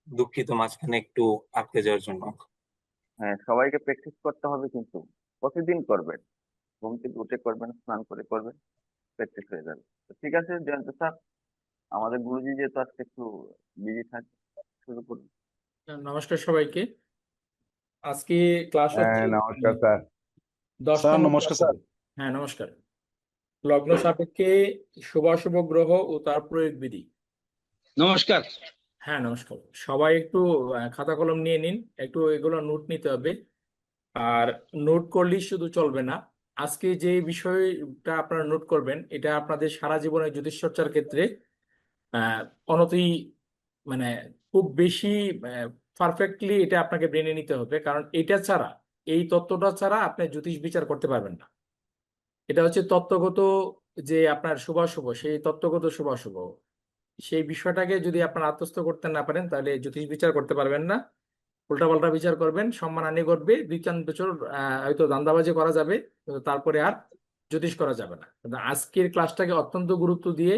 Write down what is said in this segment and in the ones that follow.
দুঃখিত মাঝখানে একটু আটকে যাওয়ার জন্য। হ্যাঁ, সবাইকে প্র্যাকটিস করতে হবে, কিন্তু প্রতিদিন করবেন। ঘুম থেকে উঠে করবেন, স্নান করে করবেন, প্র্যাকটিস হয়ে যাবে। তো ঠিক আছে জয়ন্ত স্যার, আমাদের গুরুজি যেহেতু আজকে একটু বিজি থাকে, শুরু করুন। নমস্কার সবাইকে। আজকে ক্লাস হচ্ছে নমস্কার স্যার। 10 স্যার নম্বর নমস্কার ক্লাস। স্যার। হ্যাঁ, নমস্কার। লগ্ন সাপেক্ষে শুভাশুভ গ্রহ ও তার প্রয়োগ বিধি। নমস্কার। হ্যাঁ, নমস্কার। সবাই একটু খাতা কলম নিয়ে নিন, একটু এগুলো নোট নিতে হবে। আর নোট করলেই শুধু চলবে না, আজকে যে বিষয়টা আপনারা নোট করবেন এটা আপনাদের সারা জীবনের জ্যোতিষ চর্চার ক্ষেত্রে অনতি মানে খুব বেশি পারফেক্টলি এটা আপনাকে ব্রেনে নিতে হবে, কারণ এটা ছাড়া, এই তত্ত্বটা ছাড়া আপনি জ্যোতিষ বিচার করতে পারবেন না। এটা হচ্ছে তত্ত্বগত, যে আপনার শুভাশুভ, সেই তত্ত্বগত শুভাশুভ, সেই বিষয়টাকে যদি আপনার আত্মস্থ করতে না পারেন তাহলে জ্যোতিষ বিচার করতে পারবেন না। উল্টাপাল্টা বিচার করবেন, সম্মানহানি ঘটবে, 2-4 বছর হয়তো ধান্দাবাজি করা যাবে, কিন্তু তারপরে আর জ্যোতিষ করা যাবে না। কিন্তু আজকের ক্লাসটাকে অত্যন্ত গুরুত্ব দিয়ে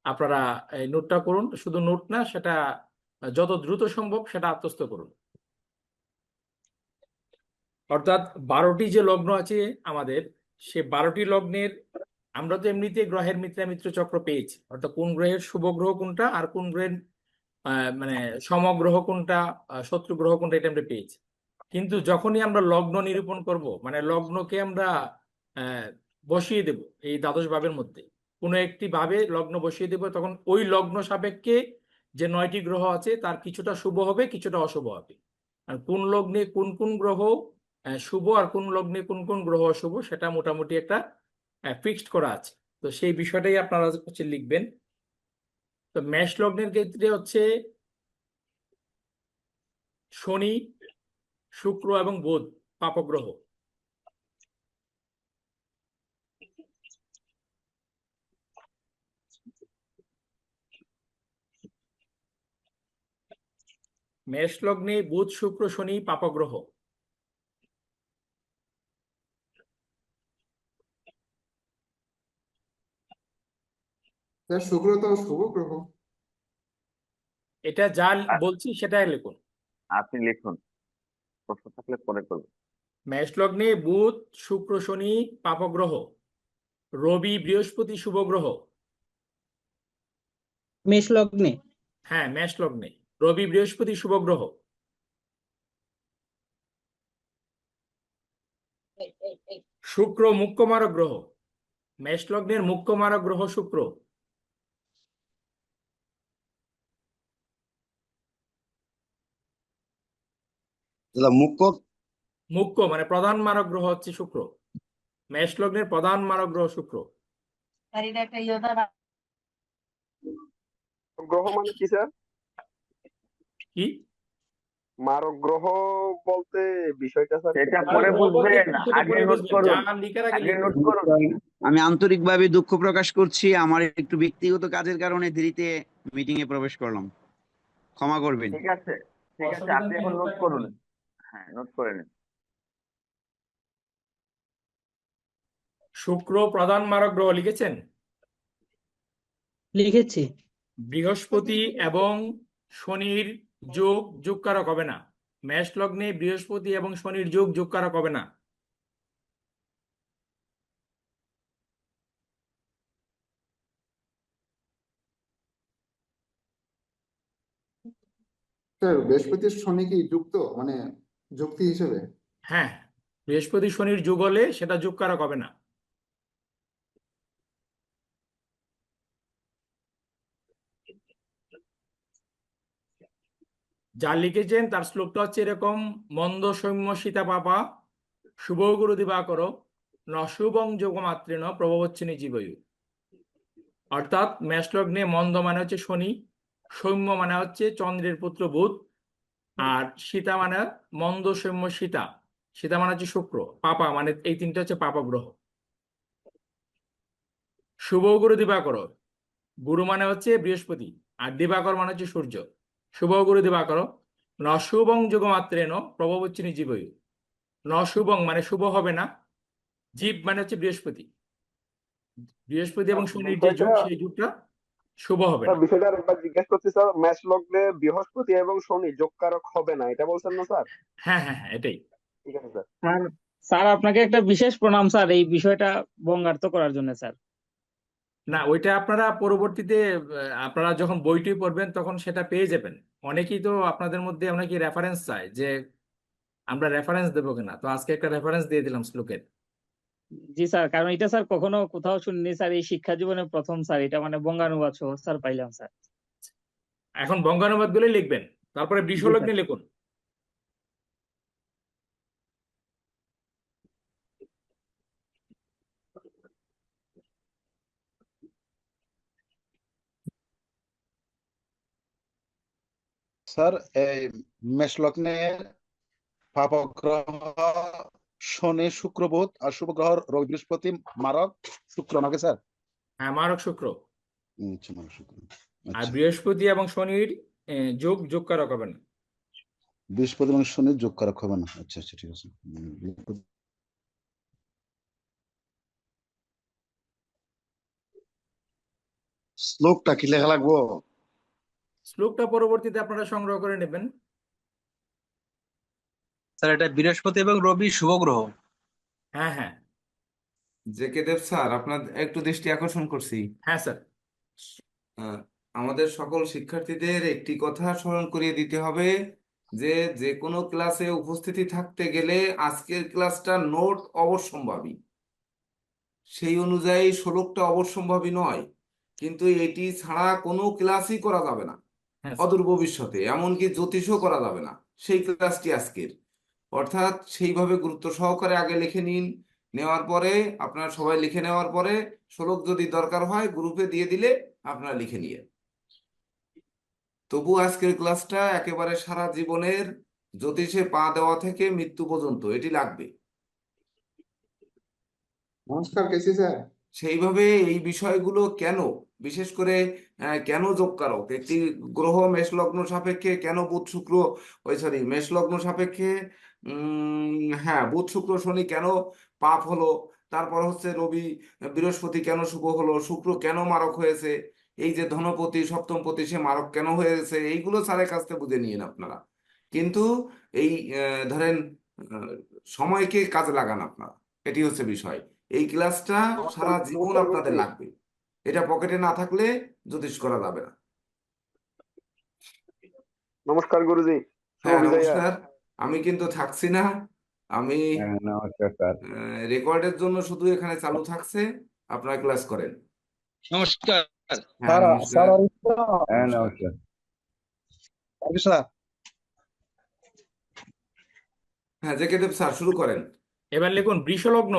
আপনারা এই নোটটা করুন, শুধু নোট না, সেটা যত দ্রুত সম্ভব সেটা আত্মস্থ করুন। অর্থাৎ 12টি যে লগ্ন আছে আমাদের, সে 12টি লগ্নের আমরা তো এমনিতে গ্রহের মিত্র চক্র পেয়েছি, অর্থাৎ কোন গ্রহের শুভ গ্রহ কোনটা আর কোন গ্রহের মানে সমগ্রহ কোনটা, শত্রু গ্রহ কোনটা, এটা আমরা পেয়েছি। কিন্তু যখনই আমরা লগ্ন নিরূপণ করব, মানে লগ্নকে আমরা আহ, বসিয়ে দেব এই দ্বাদশ ভাবের মধ্যে, কোনো একটি ভাবে লগ্ন বসিয়ে দেব, তখন ওই লগ্ন সাপেক্ষে যে 9টি গ্রহ আছে তার কিছুটা শুভ হবে, কিছুটা অশুভ হবে। আর কোন লগ্নে কোন কোন গ্রহ শুভ আর কোন লগ্নে কোন কোন গ্রহ অশুভ, সেটা মোটামুটি একটা ফিক্সড করা আছে। তো সেই বিষয়টাই আপনারা হচ্ছে লিখবেন। তো মেষ লগ্নের ক্ষেত্রে হচ্ছে শনি, শুক্র এবং বুধ পাপগ্রহ। মেষ লগ্নে বুধ, শুক্র, শনি পাপগ্রহ। স্যার শুক্র তো শুভ গ্রহ। এটা যা আর বলছি সেটাই লিখুন। আপনি লিখুন, প্রশ্ন থাকলে পরে করবেন। মেষ লগ্নে বুধ, শুক্র, শনি পাপগ্রহ। রবি, বৃহস্পতি শুভ গ্রহ। মেষ লগ্নে হ্যাঁ, মেষ লগ্নে রবি, বৃহস্পতি শুভ গ্রহ। শুক্র মুখ্যমারক গ্রহ। মেষ লগ্নের মুখ্যমারক গ্রহ শুক্র। মুখ্য মুখ্য মানে প্রধান মারক গ্রহ হচ্ছে শুক্র। মেষ লগ্নের প্রধান মারক গ্রহ শুক্র। গ্রহ মানে কি স্যার? কি মারক গ্রহ বলতে বিষয়টা স্যার সেটা একটু পরে মারক গ্রহ বলতে বুঝবেন, বিষয়টা আগে পরে নোট বুঝবেন, যা করুন, লিখার আগে আগে লিখুন। নোট করুন। আমি আন্তরিকভাবে দুঃখ প্রকাশ করছি, আমার একটু ব্যক্তিগত কাজের কারণে দেরিতে মিটিং এ প্রবেশ করলাম, ক্ষমা করবেন। ঠিক আছে, ঠিক আছে, অসুবিধা আপনি নেই, এখন নোটটা নোট করুন। করবেন। হ্যাঁ, নোট করে নিন। শুক্র প্রধান মারক গ্রহ লিখেছেন। লিখেছি। বৃহস্পতি এবং শনির যোগ যোগকারক হবে না। মেষ লগ্নে বৃহস্পতি এবং শনির যোগ যোগকারক হবে না। স্যার বৃহস্পতি শনি কি যুক্ত, মানে যুক্তি হিসেবে? হ্যাঁ, বৃহস্পতি শনির যোগ হলে সেটা যোগকারক হবে না। যা লিখেছেন তার শ্লোকটা হচ্ছে এরকম: মন্দ সৌম্য সীতা পাপা, শুভ গুরু দিবাকর, ন শুভং যোগমাত্রেণ প্রভবচ্ছিনি জীবয়ু। অর্থাৎ মেষ লগ্নে মন্দ মানে হচ্ছে শনি, সৌম্য মানে হচ্ছে চন্দ্রের পুত্র বুধ, আর সীতা মানে মন্দ সৌম্য সীতা, সীতা মানে হচ্ছে শুক্র, পাপা মানে এই তিনটা হচ্ছে পাপা গ্রহ। শুভ গুরু দিবাকর, গুরু মানে হচ্ছে বৃহস্পতি, আর দিবাকর মানে হচ্ছে সূর্য। শুভ গুরু দিবাকর, ন শুভং যোগমাত্রেণ প্রভবচ্ছিনি জীবয়ু। ন শুভং মানে শুভ হবে না, জীব মানে হচ্ছে বৃহস্পতি, বৃহস্পতি এবং শনির যে বিষয়টা যুগ, সেই যুগটা শুভ হবে স্যার না। বিষয়টা আরেকবার জিজ্ঞেস করছি স্যার, ম্যাচ লগ্নে বৃহস্পতি এবং শনি যোগকারক হবে না, এটা বলছেন না স্যার? হ্যাঁ হ্যাঁ হ্যাঁ, এটাই। ঠিক আছে স্যার। স্যার স্যার আপনাকে একটা বিশেষ প্রণাম স্যার, এই বিষয়টা বঙ্গার্থ করার জন্য স্যার। না, ওইটা আপনারা পরবর্তীতে আপনারা যখন বইটি পড়বেন তখন সেটা পেয়ে যাবেন। অনেকেই তো আপনাদের মধ্যে অনেকেই রেফারেন্স চায় যে আমরা রেফারেন্স দেবো কিনা, তো আজকে একটা রেফারেন্স দিয়ে দিলাম শ্লোকের। জি স্যার, কারণ এটা স্যার কখনো কোথাও শুনিনি স্যার, এই শিক্ষা জীবনের প্রথম স্যার, এটা মানে বঙ্গানুবাদ সহ স্যার পাইলাম স্যার। এখন বঙ্গানুবাদ গুলো লিখবেন, তারপরে জি বৃষলগ্নে স্যার। লিখুন। স্যার এই মেষ লগ্নে পাপগ্রহ শনি শুক্র বুধ আর শুভ গ্রহ রবি বৃহস্পতি মারক শুক্র নাকি স্যার? হ্যাঁ, মারক শুক্র। আচ্ছা মারক শুক্র। আর আচ্ছা বৃহস্পতি এবং শনির যোগ কারক হবে না। বৃহস্পতি এবং শনি যোগ করা হবে না। আচ্ছা আচ্ছা ঠিক আছে। শ্লোকটা কি লেখা লাগবো? শ্লোকটা পরবর্তীতে আপনারা সংগ্রহ করে নেবেন। স্যার এটা বৃহস্পতি এবং রবি শুভ গ্রহ। হ্যাঁ হ্যাঁ জেকে দেব স্যার, আপনার একটু দৃষ্টি আকর্ষণ করছি। হ্যাঁ স্যার। আহ, আমাদের সকল শিক্ষার্থীদের একটি কথা স্মরণ করিয়ে দিতে হবে যে যে কোনো ক্লাসে উপস্থিতি থাকতে গেলে আজকের ক্লাসটা নোট অবশ্যম্ভাবী, সেই অনুযায়ী শ্লোকটা অবশ্যম্ভাবী নয়, কিন্তু এটি ছাড়া কোনো ক্লাসই করা যাবে না হ্যাঁ স্যার। অদূর ভবিষ্যতে, এমনকি জ্যোতিষও করা যাবে না সেই ক্লাসটি আজকের। অর্থাৎ সেইভাবে গুরুত্ব সহকারে আগে লিখে নিন, নেওয়ার পরে আপনারা সবাই লিখে নেওয়ার পরে শ্লোক যদি দরকার হয় গ্রুপে দিয়ে দিলে আপনারা লিখে নিয়ে। তবু আজকের ক্লাসটা একেবারে সারা জীবনের জ্যোতিষে পা দেওয়া থেকে মৃত্যু পর্যন্ত এটি লাগবে। নমস্কার কেসি স্যার। সেইভাবে এই বিষয়গুলো কেন, বিশেষ করে কেন যোগকারক একটি গ্রহ মেষ লগ্ন সাপেক্ষে, কেন বুধ শুক্র, ওই সরি মেষ লগ্ন সাপেক্ষে হ্যাঁ বুধ শুক্র শনি কেন পাপ হলো, তারপর হচ্ছে রবি বৃহস্পতি কেন শুভ হলো, শুক্র কেন মারক হয়েছে, এই যে ধনপতি সপ্তমপতি সে মারক কেন হয়েছে, এইগুলো স্যারের কাছ থেকে বুঝে নিয়েন আপনারা। কিন্তু এই ধরেন আহ, সময়কে কাজে লাগান আপনারা, এটি হচ্ছে বিষয়। এই ক্লাসটা সারা জীবন আপনাদের লাগবে, এটা পকেটে না থাকলে জ্যোতিষ করা যাবে না। নমস্কার গুরুজি, শুভ হ্যাঁ বিদায়। নমস্কার, আমি কিন্তু থাকছি না, আমি নমস্কার স্যার। রেকর্ডের জন্য শুধু এখানে চালু থাকছে, আপনারা ক্লাস করেন। নমস্কার। হ্যাঁ নমস্কার। হ্যাঁ নমস্কার। নমস্কার। স্যার হ্যাঁ জেকে দেব স্যার শুরু করেন। এবার লিখুন বৃষলগ্ন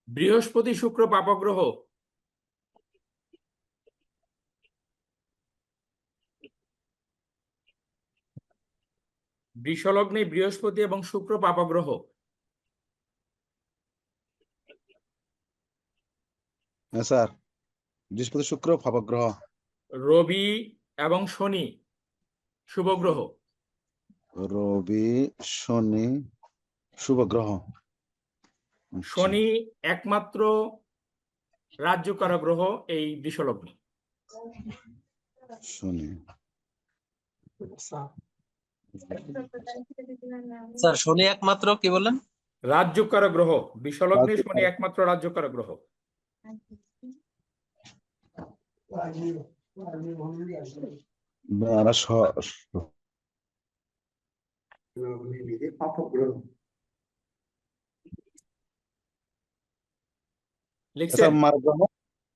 বৃহস্পতি শুক্র পাপগ্রহ। বৃষলগ্নে বৃহস্পতি এবং শুক্র পাপগ্রহ। হ্যাঁ স্যার বৃহস্পতি শুক্র পাপগ্রহ। রবি এবং শনি শুভ গ্রহ। রবি শনি শুভ গ্রহ। আচ্ছা। শনি একমাত্র রাজ্যকারক গ্রহ এই বৃষলগ্নে। শনি স্যার শনি একমাত্র কি বললেন? রাজ্যকারক গ্রহ, বৃষলগ্নে শনি একমাত্র রাজ্যকারক গ্রহ। লিখছেন? স্যার মারক গ্রহ।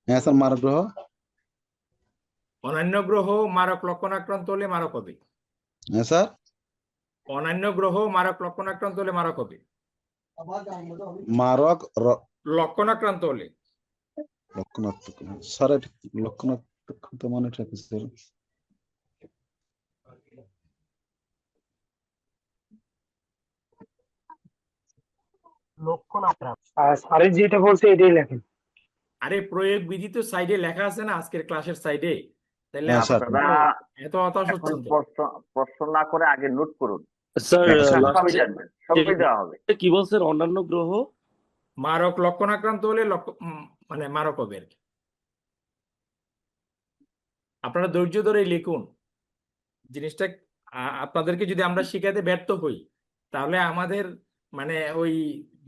হ্যাঁ স্যার মারক গ্রহ। অন্যান্য গ্রহ মারক লক্ষণাক্রান্ত হলে মারক হবে। হ্যাঁ স্যার অন্যান্য গ্রহ মারক লক্ষণাক্রান্ত হলে মারক হবে। মারক লক্ষণাক্রান্ত হলে। লক্ষণাত্মক স্যার লক্ষণাত্মক তো মনে থাকে স্যার। স্যারের যেটা বলছে এটাই লেখেন। আরে প্রয়োগ বিধি তো সাইডে লেখা আছে না আজকের ক্লাসের সাইডে, তাহলে হ্যাঁ, স্যার। আপনারা এত হতাশ এখন হচ্ছেন তো। প্রশ্ন না করে আগে নোট করুন, স্যার সবই জানবেন, সবই দেওয়া হবে। কি বলছেন অন্যান্য গ্রহ? মারক লক্ষণাক্রান্ত হলে মানে মারক হবে আর কি। আপনারা ধৈর্য ধরে লিখুন জিনিসটা। আপনাদেরকে যদি আমরা শিখাতে ব্যর্থ হই তাহলে আমাদের মানে ওই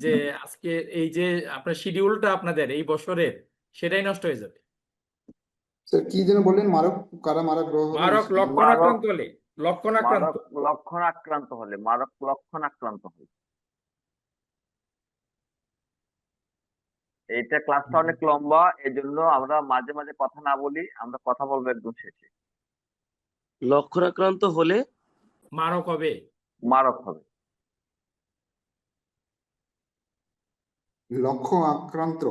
যে আজকে এই যে আপনার শিডিউলটা আপনাদের এই বছরের সেটাই নষ্ট হয়ে যাবে। স্যার কি যেন বললেন, মারক কারা মারক গ্রহ হবে? মারক লক্ষণ মারক আক্রান্ত হলে, লক্ষণ আক্রান্ত মারক লক্ষণ আক্রান্ত হলে এইটা ক্লাসটা অনেক লম্বা, এই জন্য আমরা মাঝে মাঝে কথা না বলি, আমরা কথা বলবো একদম শেষে। লক্ষণ আক্রান্ত হলে মারক হবে। মারক হবে। লক্ষ্য আক্রান্ত।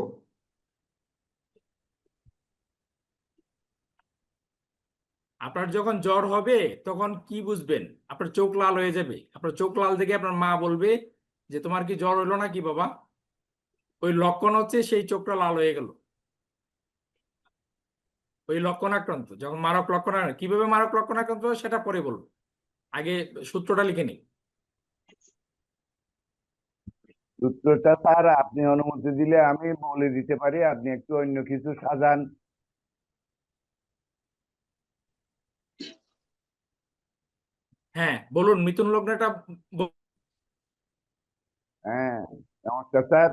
আপনার যখন জ্বর হবে তখন কি বুঝবেন? আপনার চোখ লাল হয়ে যাবে। আপনার চোখ লাল দেখে আপনার মা বলবে যে তোমার কি জ্বর হলো নাকি বাবা? ওই লক্ষণ হচ্ছে সেই চোখটা লাল হয়ে গেল, ওই লক্ষণ আক্রান্ত। যখন মারক লক্ষণ আক্রান্ত, কিভাবে মারক লক্ষণ আক্রান্ত হয় সেটা পরে বলবো, আগে সূত্রটা লিখে নিই। সূত্রটা স্যার আপনি অনুমতি দিলে আমি বলে দিতে পারি, আপনি একটু অন্য কিছু সাজান। হ্যাঁ বলুন, মিথুন লগ্নটা হ্যাঁ, নমস্কার স্যার।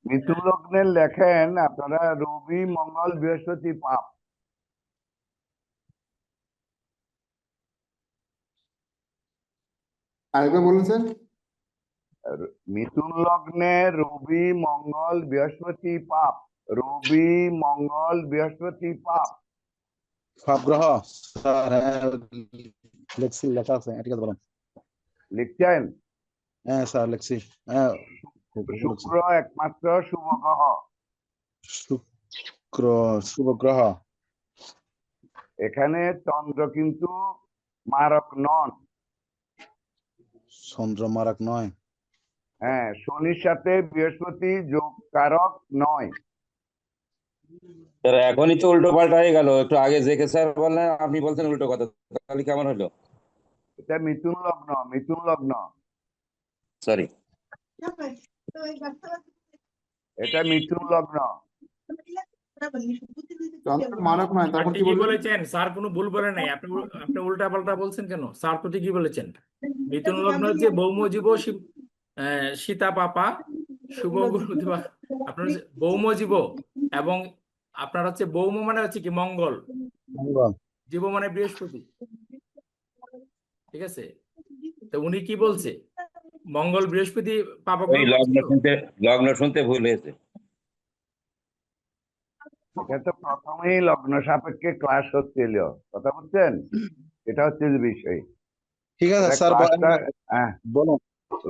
মিথুন লগ্নের লেখেন আপনারা রবি মঙ্গল বৃহস্পতি পাপ। আরেকবার বলুন স্যার। মিথুন লগ্নে রবি মঙ্গল বৃহস্পতি পাপ, রবি মঙ্গল বৃহস্পতি পাপ। পাপ গ্রহ স্যার, হ্যাঁ লেখছি, লেখা আছে, ঠিক আছে বলুন। লিখছেন? হ্যাঁ স্যার লিখছি, হ্যাঁ শুক্র একমাত্র শুভ গ্রহ। শুক্র শুভ গ্রহ। এখানে চন্দ্র কিন্তু মারক নন। চন্দ্র মারক নয়। হ্যাঁ, শনির সাথে বৃহস্পতি যোগ কারক নয়। স্যার এখনই তো উল্টো পাল্টা হয়ে গেল, একটু আগে জেকে স্যার বললেন, আপনি বলছেন উল্টো কথা, তাহলে কেমন হলো? এটা মিথুন লগ্ন, মিথুন লগ্ন, সরি। এটা মিথুন লগ্ন। চন্দ্র মারক নয়, আর তারপর কি ঠিকই বললেন? বলেছেন, স্যার কোনো ভুল বলে নাই। আপনি আপনি উল্টা পাল্টা বলছেন কেন? স্যার তো ঠিকই বলেছেন। মিথুন লগ্ন হচ্ছে ভৌমজীব সীতা পাপা শুভ গুরু দিবা। আপনার হচ্ছে ভৌমজীব, এবং আপনার হচ্ছে ভৌম মানে হচ্ছে কি মঙ্গল, মঙ্গল। জীব মানে বৃহস্পতি। ঠিক আছে, তো উনি কি বলছে? মঙ্গল বৃহস্পতি পাপগ্রহ ওই লগ্ন শুনতে ভুল হয়েছে। এটা তো প্রথমেই লগ্ন সাপেক্ষে ক্লাস হচ্ছিল, কথা বুঝছেন? এটা হচ্ছে যে বিষয়। ঠিক আছে এটা স্যার, ক্লাসটা, হ্যাঁ বলুন।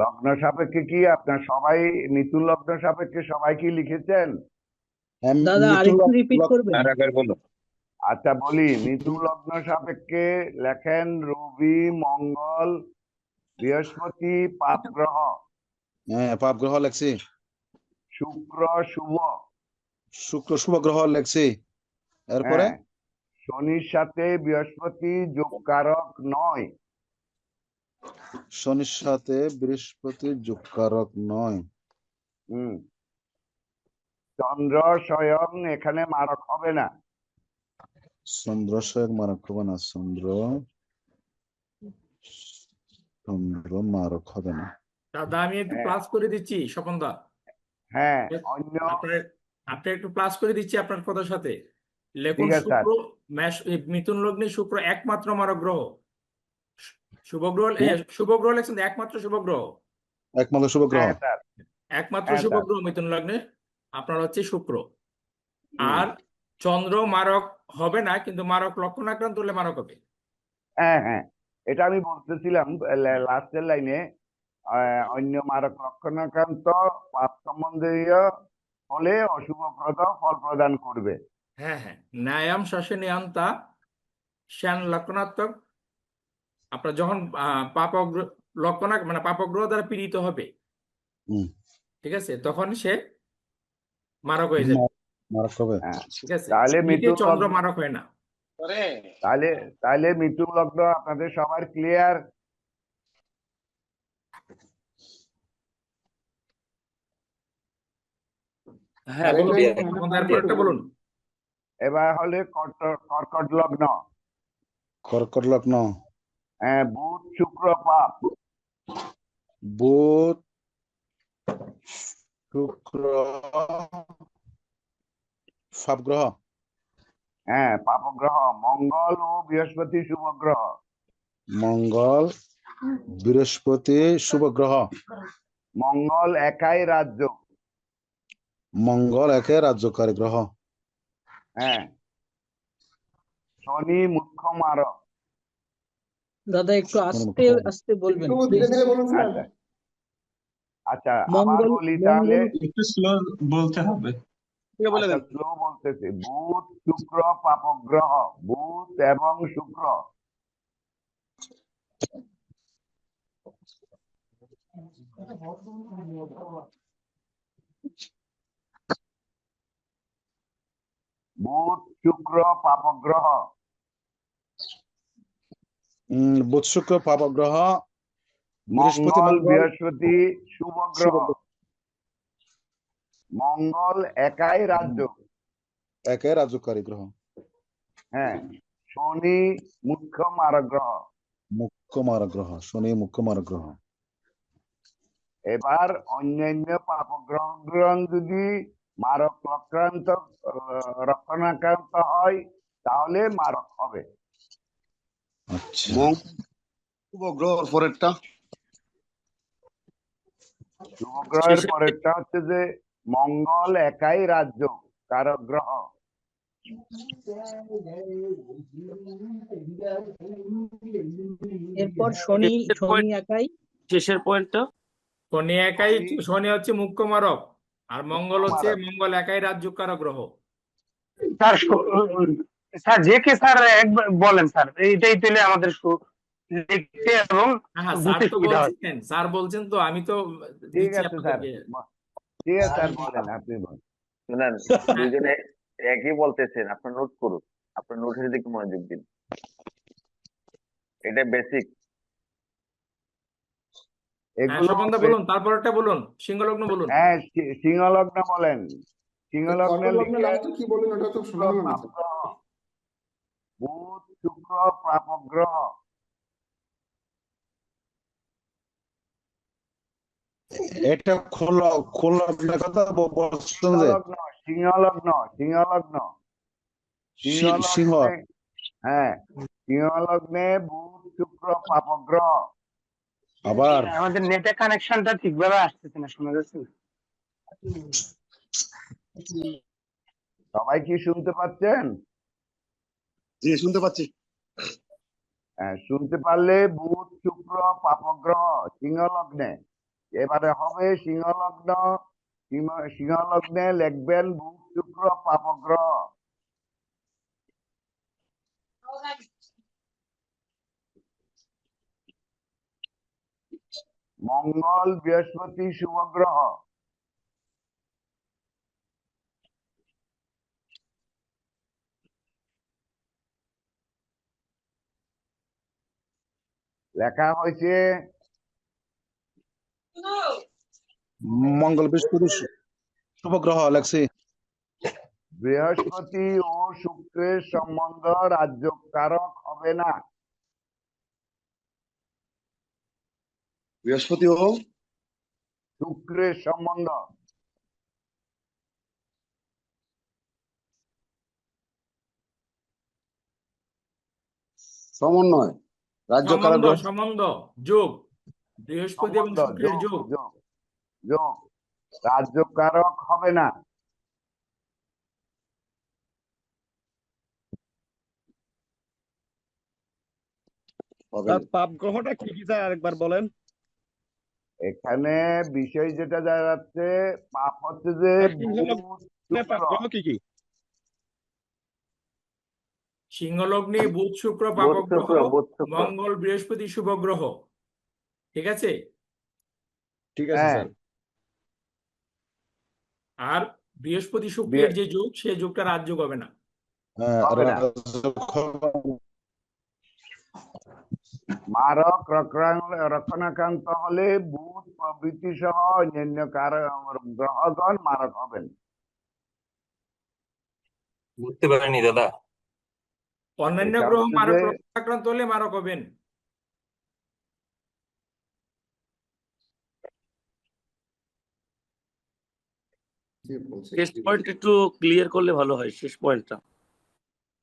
লগ্ন সাপেক্ষে কি আপনার সবাই মিথুন লগ্ন সাপেক্ষে সবাই কি লিখেছেন? দাদা আরেকটু রিপিট করবেন। আর একবার বলুন। আচ্ছা বলি, মিথুন লগ্ন সাপেক্ষে লেখেন রবি মঙ্গল বৃহস্পতি পাপ গ্রহ, হ্যাঁ পাপ গ্রহ লেখছি। শুক্র শুভ, শুক্র শুভ গ্রহ লেখছি। এরপরে হ্যাঁ, শনির সাথে বৃহস্পতি যোগ কারক নয়। শনির সাথে বৃহস্পতি যোগকারক নয়। চন্দ্র স্বয়ং এখানে মারক হবে না। চন্দ্র স্বয়ং মারক হবে না। চন্দ্র মারক হবে না। দাদা আমি একটু হ্যাঁ। প্লাস করে দিচ্ছি স্বপন দা। হ্যাঁ, অন্য আপনি একটু প্লাস করে দিচ্ছি আপনার কথার সাথে। লেখুন ঠিক আছে, শুক্র মিথুন লগ্নে শুক্র একমাত্র মারক গ্রহ। শুভ গ্রহ শুভ গ্রহ লেখছেন, একমাত্র শুভ গ্রহ, একমাত্র শুভ গ্রহ। হ্যাঁ স্যার, একমাত্র হ্যাঁ শুভ স্যার। গ্রহ মিথুন লগ্নে আপনার হচ্ছে শুক্র। আর চন্দ্র মারক হবে না, কিন্তু মারক লক্ষণ আক্রান্ত হলে মারক হবে। হ্যাঁ হ্যাঁ, এটা আমি বলতেছিলাম লাস্টের লাইনে, অন্য মারক লক্ষণাক্রান্ত পাপ সম্বন্ধীয় হলে অশুভপ্রদ ফল প্রদান করবে। হ্যাঁ হ্যাঁ, ন্যায়াম শাসে নিয়ন্তা শ্যান লক্ষণাত্মক। আপনার যখন পাপগ্রহ মানে পাপগ্রহ দ্বারা পীড়িত হবে, ঠিক আছে, তখন সে মারক হয়ে যাবে। মারক হবে। ঠিক আছে, তাহলে এমনিতে মিথুন চন্দ্র লগ্ন, মারক হয় না। তাহলে মিথুন লগ্ন আপনাদের সবার ক্লিয়ার? হ্যাঁ বলুন, আরেকটা বলুন। এবার হলে কর্কট লগ্ন। কর্কট লগ্ন, বুধ শুক্র পাপ, বুধ শুক্র পাপ গ্রহ, পাপ গ্রহ, মঙ্গল ও বৃহস্পতি শুভ গ্রহ, মঙ্গল বৃহস্পতি শুভ গ্রহ, মঙ্গল একাই রাজ্য, মঙ্গল একে রাজ্যকারী গ্রহ, শনি মুখ্য মারক। দাদা একটু আস্তে আস্তে বলবেন একটু প্লিজ। ধীরে ধীরে বলুন স্যার। আচ্ছা আচ্ছা, আবার মঙ্গল বলি তাহলে। একটু স্লো বলতে হবে। আচ্ছা, স্লো বলতেছি। বুধ শুক্র পাপগ্রহ, বুধ এবং শুক্র বুধ শুক্র পাপগ্রহ, বুধ শুক্র পাপ গ্রহ, বৃহস্পতি মঙ্গল মঙ্গল বৃহস্পতি শুভ গ্রহ, শুভ গ্রহ, মঙ্গল একাই রাজ্য, একে রাজ্যকারী গ্রহ, শনি মুখ্য মারক গ্রহ। মুখ্য মারক গ্রহ, শনি মুখ্য মারক গ্রহ। এবার অন্যান্য পাপগ্রহ যদি মারক রক্ষণাক্রান্ত হয় তাহলে মারক হবে। আচ্ছা, শুভ গ্রহর পরেরটা শুভ গ্রহের পরেরটা হচ্ছে যে মঙ্গল একাই রাজ্য কারক গ্রহ। এরপর শনি, শনি একাই, শেষের পয়েন্টটা শনি একাই, শনি হচ্ছে মুখ্য মারক, আর মঙ্গল হচ্ছে মারক। মঙ্গল একাই রাজ্যকারক গ্রহ। স্যার স্যার যে কে স্যার একবার বলেন স্যার, এইটাই পেলে আমাদের লিখতে এবং হ্যাঁ স্যার বুঝতে তো সুবিধা হয়। বলছেন, স্যার বলছেন তো, আমি তো ঠিক দিচ্ছি আছে স্যার, আপনাদেরকে। ঠিক আছে স্যার, বলেন, আপনি বলেন। শুনেন, দুজনে একই বলতেছেন, আপনার নোট করুন, আপনার নোটের দিকে মনোযোগ দিন, এটা বেসিক। হ্যাঁ এগুলো স্বপনদা বলুন, তারপরটা বলুন, সিংহলগ্ন বলুন। সিংহলগ্ন বলেন। সিংহলগ্নে কর্কট লগ্নের লিখে লাস্টে কি বললেন ওটা তো শোনা গেল না স্যার। পাপগ্রহ, বুধ শুক্র পাপগ্রহ, এটা খোলা খোলা আপনার কথা বলছেন যে সিংহলগ্ন সিংহলগ্ন সিংহলগ্ন সিংহ, সিংহলগ্নে, সিংহলগ্নে বুধ শুক্র পাপগ্রহ। আবার আমাদের নেটের কানেকশনটা ঠিকভাবে আসতেছে না, শোনা যাচ্ছে না। সবাই কি শুনতে পাচ্ছেন? জি শুনতে পাচ্ছি। শুনতে পারলে বুধ শুক্র পাপগ্রহ সিংহলগ্নে। এবারে হবে সিংহলগ্ন, সিংহলগ্নে লিখবেন বুধ শুক্র পাপগ্রহ। মঙ্গল বৃহস্পতি শুভ গ্রহ, লেখা হয়েছে মঙ্গল বৃহস্পতি শুভ গ্রহ লেখছি। বৃহস্পতি ও শুক্রের সম্বন্ধ রাজ্যকারক হবে না। বৃহস্পতি ও শুক্রের সম্বন্ধ সমন্বয় রাজ্য সম্বন্ধ, কারাগ্রহ, সম্বন্ধ, যোগ, বৃহস্পতি এবং সম্বন্ধ শুক্রের যোগ। যোগ যোগ রাজ্যকারক হবে না। হবে না। পাপ গ্রহটা কি কি স্যার আরেকবার বলেন। এখানে বিষয় যেটা দাঁড়াচ্ছে, পাপ হচ্ছে যে বুধ পাপ শুক্র। গ্রহ কি কি? সিংহলগ্নে বুধ শুক্র বুধ পাপক গ্রহ, শুক্র, বুধ শুক্র। মঙ্গল বৃহস্পতি শুভ গ্রহ। ঠিক আছে? ঠিক আছে স্যার। আর বৃহস্পতি শুক্রের যে যোগ, সে যোগটা রাজযোগ হবে না। হবে না। মারক রক্ষণাক্রান্ত হলে বুধ প্রভৃতি সহ অন্যান্য গ্রহগণ মারক হবেন। বুঝতে পারিনি দাদা। অন্যান্য এটা গ্রহ হচ্ছে মারক যে লক্ষণ আক্রান্ত হলে মারক হবেন। জি বলছি শেষ পয়েন্ট একটু ক্লিয়ার করলে ভালো হয়, শেষ পয়েন্টটা।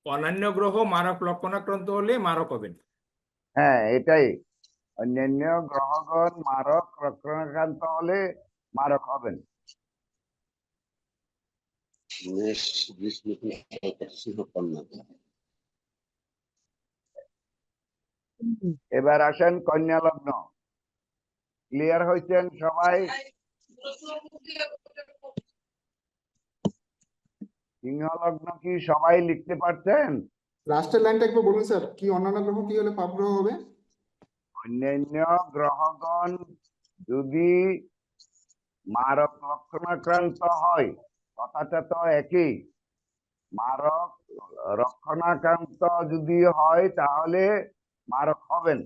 অন্যান্য গ্রহ মারক লক্ষণ আক্রান্ত হলে মারক হবেন। হ্যাঁ এটাই, অন্যান্য গ্রহগণ মারক লক্ষণাক্রান্ত হলে মারক হবেন। মেষ বৃহস্পতি সিংহ কন্যা। এবার আসেন কন্যা লগ্ন। ক্লিয়ার হয়েছেন সবাই? সিংহ লগ্ন কি সবাই লিখতে পারছেন? লাস্টের লাইনটা একবার বলুন স্যার, কি অন্যান্য গ্রহ কি হলে পাপ গ্রহ হবে? অন্যান্য গ্রহগণ যদি মারক লক্ষণাক্রান্ত হয়, কথাটা তো একই, মারক রক্ষণাক্রান্ত যদি হয় তাহলে মারক হবেন।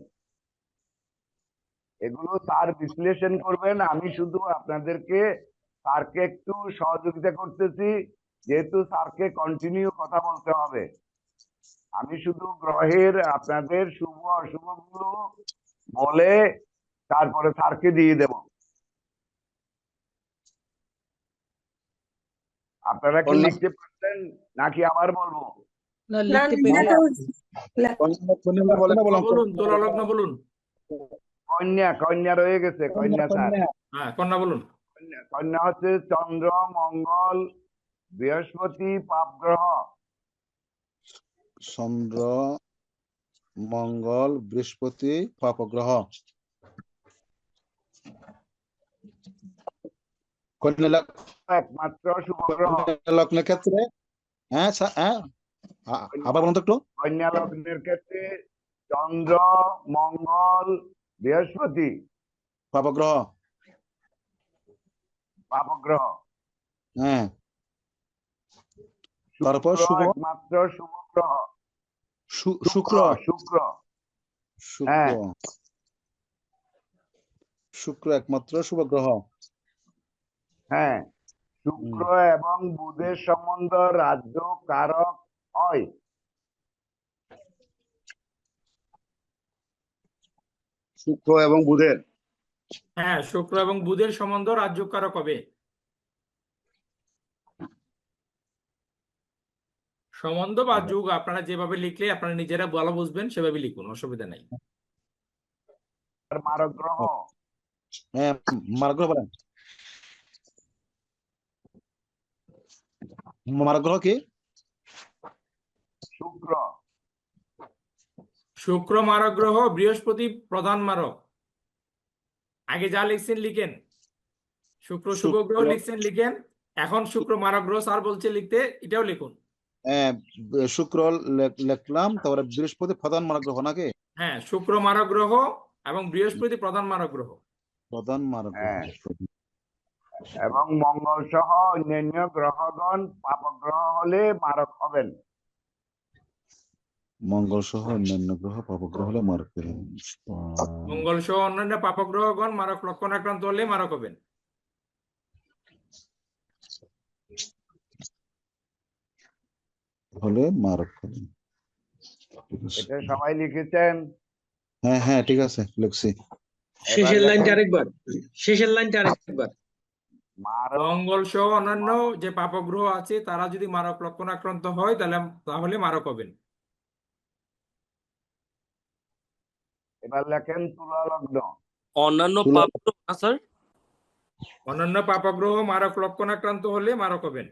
এগুলো স্যার বিশ্লেষণ করবেন, আমি শুধু আপনাদেরকে স্যারকে একটু সহযোগিতা করতেছি, যেহেতু স্যারকে কন্টিনিউ কথা বলতে হবে। আমি শুধু গ্রহের আপনাদের শুভ অশুভ গুলো বলে তারপরে স্যারকে দিয়ে দেব। আপনারা কি লিখতে পারছেন নাকি আবার বলবো? বলুন, তুলা লগ্ন বলুন। কন্যা, কন্যা রয়ে গেছে, কন্যা স্যার। হ্যাঁ, কন্যা বলুন। কন্যা হচ্ছে চন্দ্র, মঙ্গল, বৃহস্পতি পাপ গ্রহ। চন্দ্র, মঙ্গল, বৃহস্পতি পাপগ্রহ। একমাত্র শুভ গ্রহ লগ্নের ক্ষেত্রে, হ্যাঁ হ্যাঁ আবার বলুন তো একটু। কন্যা লগ্নের ক্ষেত্রে চন্দ্র, মঙ্গল, বৃহস্পতি পাপগ্রহ। পাপগ্রহ। হ্যাঁ, তারপর শুভ একমাত্র শুভ গ্রহ শুক্র। শুক্র। শুক্র, শুক্র একমাত্র শুভ গ্রহ। হ্যাঁ, শুক্র এবং বুধের সম্বন্ধ রাজ্য কারক হয়। শুক্র এবং বুধের, হ্যাঁ, শুক্র এবং বুধের সম্বন্ধ রাজ্যকারক হবে। সম্বন্ধ বা যুগ আপনারা যেভাবে লিখলে আপনারা নিজেরা ভালো বুঝবেন সেভাবে লিখুন, অসুবিধা নাই। মারক গ্রহ, হ্যাঁ মারক গ্রহ বলেন। মারক গ্রহ কি? শুক্র। শুক্র মারক গ্রহ, বৃহস্পতি প্রধান মারক। আগে যা লিখছেন লিখেন, শুক্র শুভ গ্রহ লিখছেন লিখেন। এখন শুক্র মারক গ্রহ স্যার বলছে লিখতে, এটাও লিখুন। শুক্র লিখলাম, তারপরে বৃহস্পতি প্রধান মারক গ্রহ নাকি? হ্যাঁ, শুক্র মারক গ্রহ এবং বৃহস্পতি প্রধান মারক গ্রহ। প্রধান মারক গ্রহ। এবং মঙ্গল সহ অন্যান্য গ্রহগণ পাপগ্রহ হলে মারক হবেন। মঙ্গল সহ অন্যান্য গ্রহ পাপগ্রহ হলে মারক হবেন। মঙ্গল সহ অন্যান্য পাপগ্রহগণ মারক লক্ষণ আক্রান্ত হলে মারক হবেন। হলে মারক হবেন। এটা সবাই লিখেছেন? হ্যাঁ হ্যাঁ ঠিক আছে, লিখছি। শেষের লাইনটা আরেকবার, শেষের লাইনটা আরেকবার। মঙ্গল সহ অন্যান্য যে পাপগ্রহ আছে তারা যদি মারক লক্ষণ আক্রান্ত হয় তাহলে মারক হবেন। এবার লেখেন তুলা লগ্ন। অন্যান্য পাপ গ্রহ, স্যার অন্যান্য পাপগ্রহ মারক লক্ষণ আক্রান্ত হলে মারক হবেন।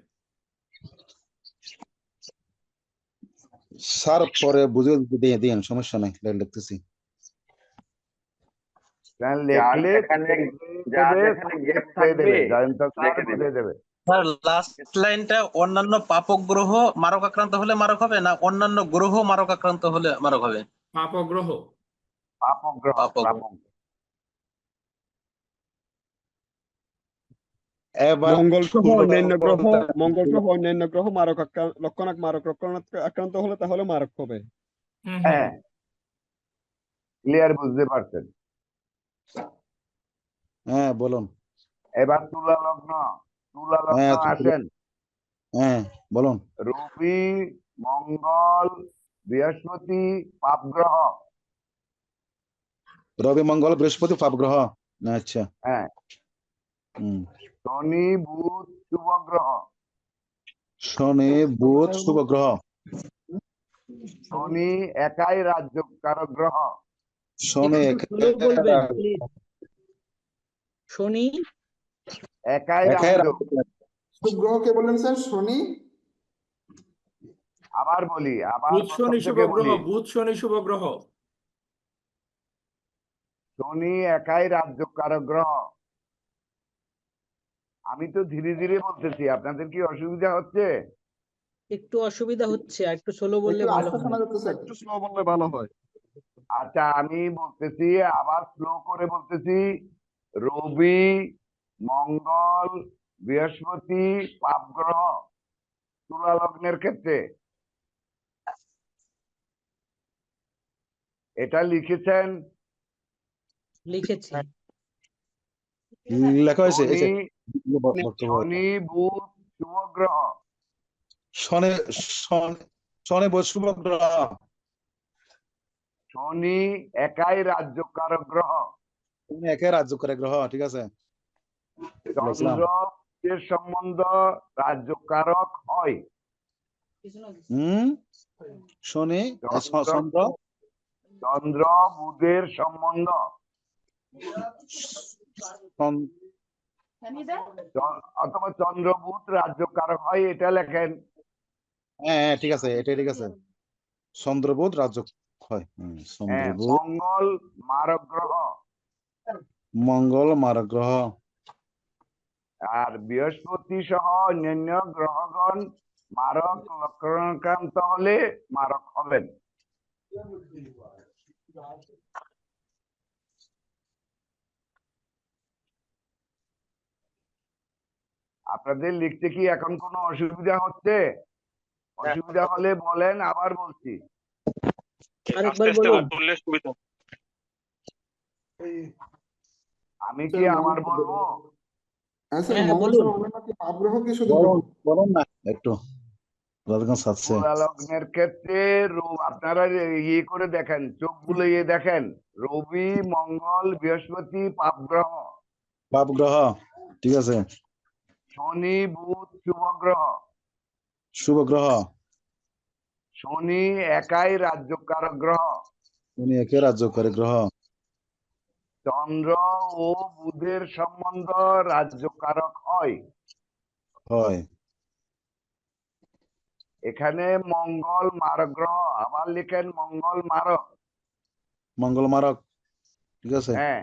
স্যার পরে বুঝে দিয়ে দিন, সমস্যা নাই, লিখতেছি। স্যার লাস্ট লাইনটা অন্যান্য পাপগ্রহ মারক আক্রান্ত হলে মারক হবে না অন্যান্য গ্রহ মারক আক্রান্ত হলে মারক হবে? পাপগ্রহ। পাপগ্রহ। মঙ্গল সহ অন্যান্য গ্রহ মারক লক্ষণ আক্রান্ত হলে তাহলে মারক হবে। হ্যাঁ, ক্লিয়ার, বুঝতে পারছেন? হ্যাঁ বলুন। এবার তুলা লগ্ন। তুলা লগ্ন আসেন। হ্যাঁ বলুন। রবি, মঙ্গল, বৃহস্পতি পাপ গ্রহ। রবি মঙ্গল বৃহস্পতি পাপ গ্রহ। আচ্ছা। হ্যাঁ। শনি বুধ শুভ গ্রহ। শনি বুধ শুভ গ্রহ। শনি একাই রাজ্য কারক গ্রহ। শনি শনি একাই একাই রাজ্য। শুভ গ্রহকে বললেন স্যার? শনি আবার বলি, আবার বুধ প্রথম শনি শুভ থেকে গ্রহ, বলি। বুধ শনি শুভ গ্রহ। শনি একাই রাজ্য কারক গ্রহ। আমি তো ধীরে ধীরে বলতেছি, আপনাদের কি অসুবিধা হচ্ছে? একটু অসুবিধা হচ্ছে, আর একটু স্লো বললে একটু ভালো আস্তে শোনা হয়। যাচ্ছে স্যার। একটু স্লো বললে ভালো হয়। আচ্ছা, আমি বলতেছি, আবার স্লো করে বলতেছি। রবি মঙ্গল বৃহস্পতি পাপ গ্রহ তুলা লগ্নের ক্ষেত্রে। এটা লিখেছেন? লিখেছি। লেখা হয়েছে এই যে শনি বক্তব্য। শনি বুধ শুভ গ্রহ। শনি শনি শনি বুধ শুভ গ্রহ। শনি একাই রাজ্য কারক গ্রহ। শনি একে রাজ্য করে গ্রহ, ঠিক আছে। লিখলাম। চন্দ্র বুধের সম্বন্ধ রাজ্য কারক হয়। শনি চন্দ্র চন্দ্র বুধের সম্বন্ধ অথবা চন্দ্র বুধ রাজ্য কারক হয়, এটা লেখেন। হ্যাঁ ঠিক আছে, এটাই ঠিক আছে। চন্দ্রবুধ রাজ্য হয়। চন্দ্রবুধ। মঙ্গল মারক গ্রহ। মঙ্গল মারক গ্রহ। আর বৃহস্পতি সহ অন্যান্য গ্রহগণ মারক লক্ষণাক্রান্ত হলে মারক হবেন। আপনাদের লিখতে কি এখন কোনো অসুবিধা হচ্ছে? অসুবিধা হলে বলেন, আবার বলছি। আরেকবার বলুন। আমি কি আমার বলবো? হ্যাঁ স্যার, হ্যাঁ, মঙ্গল বলুন। সহ অন্য কি পাপ গ্রহ কি শুধু বলুন না একটু। আছে তুলা লগ্নের ক্ষেত্রে আপনারা ইয়ে করে দেখেন, চোখ বুলিয়ে দেখেন। রবি মঙ্গল বৃহস্পতি পাপ গ্রহ। পাপ গ্রহ, ঠিক আছে। শনি বুধ শুভ গ্রহ। শুভ গ্রহ। শনি একাই রাজ্য কারক গ্রহ। শনি একে রাজ্য করে গ্রহ। চন্দ্র ও বুধের সম্বন্ধ রাজ্য কারক হয়। হয়। এখানে মঙ্গল মারক গ্রহ, আবার লিখেন মঙ্গল মারক। মঙ্গল মারক, ঠিক আছে। হ্যাঁ।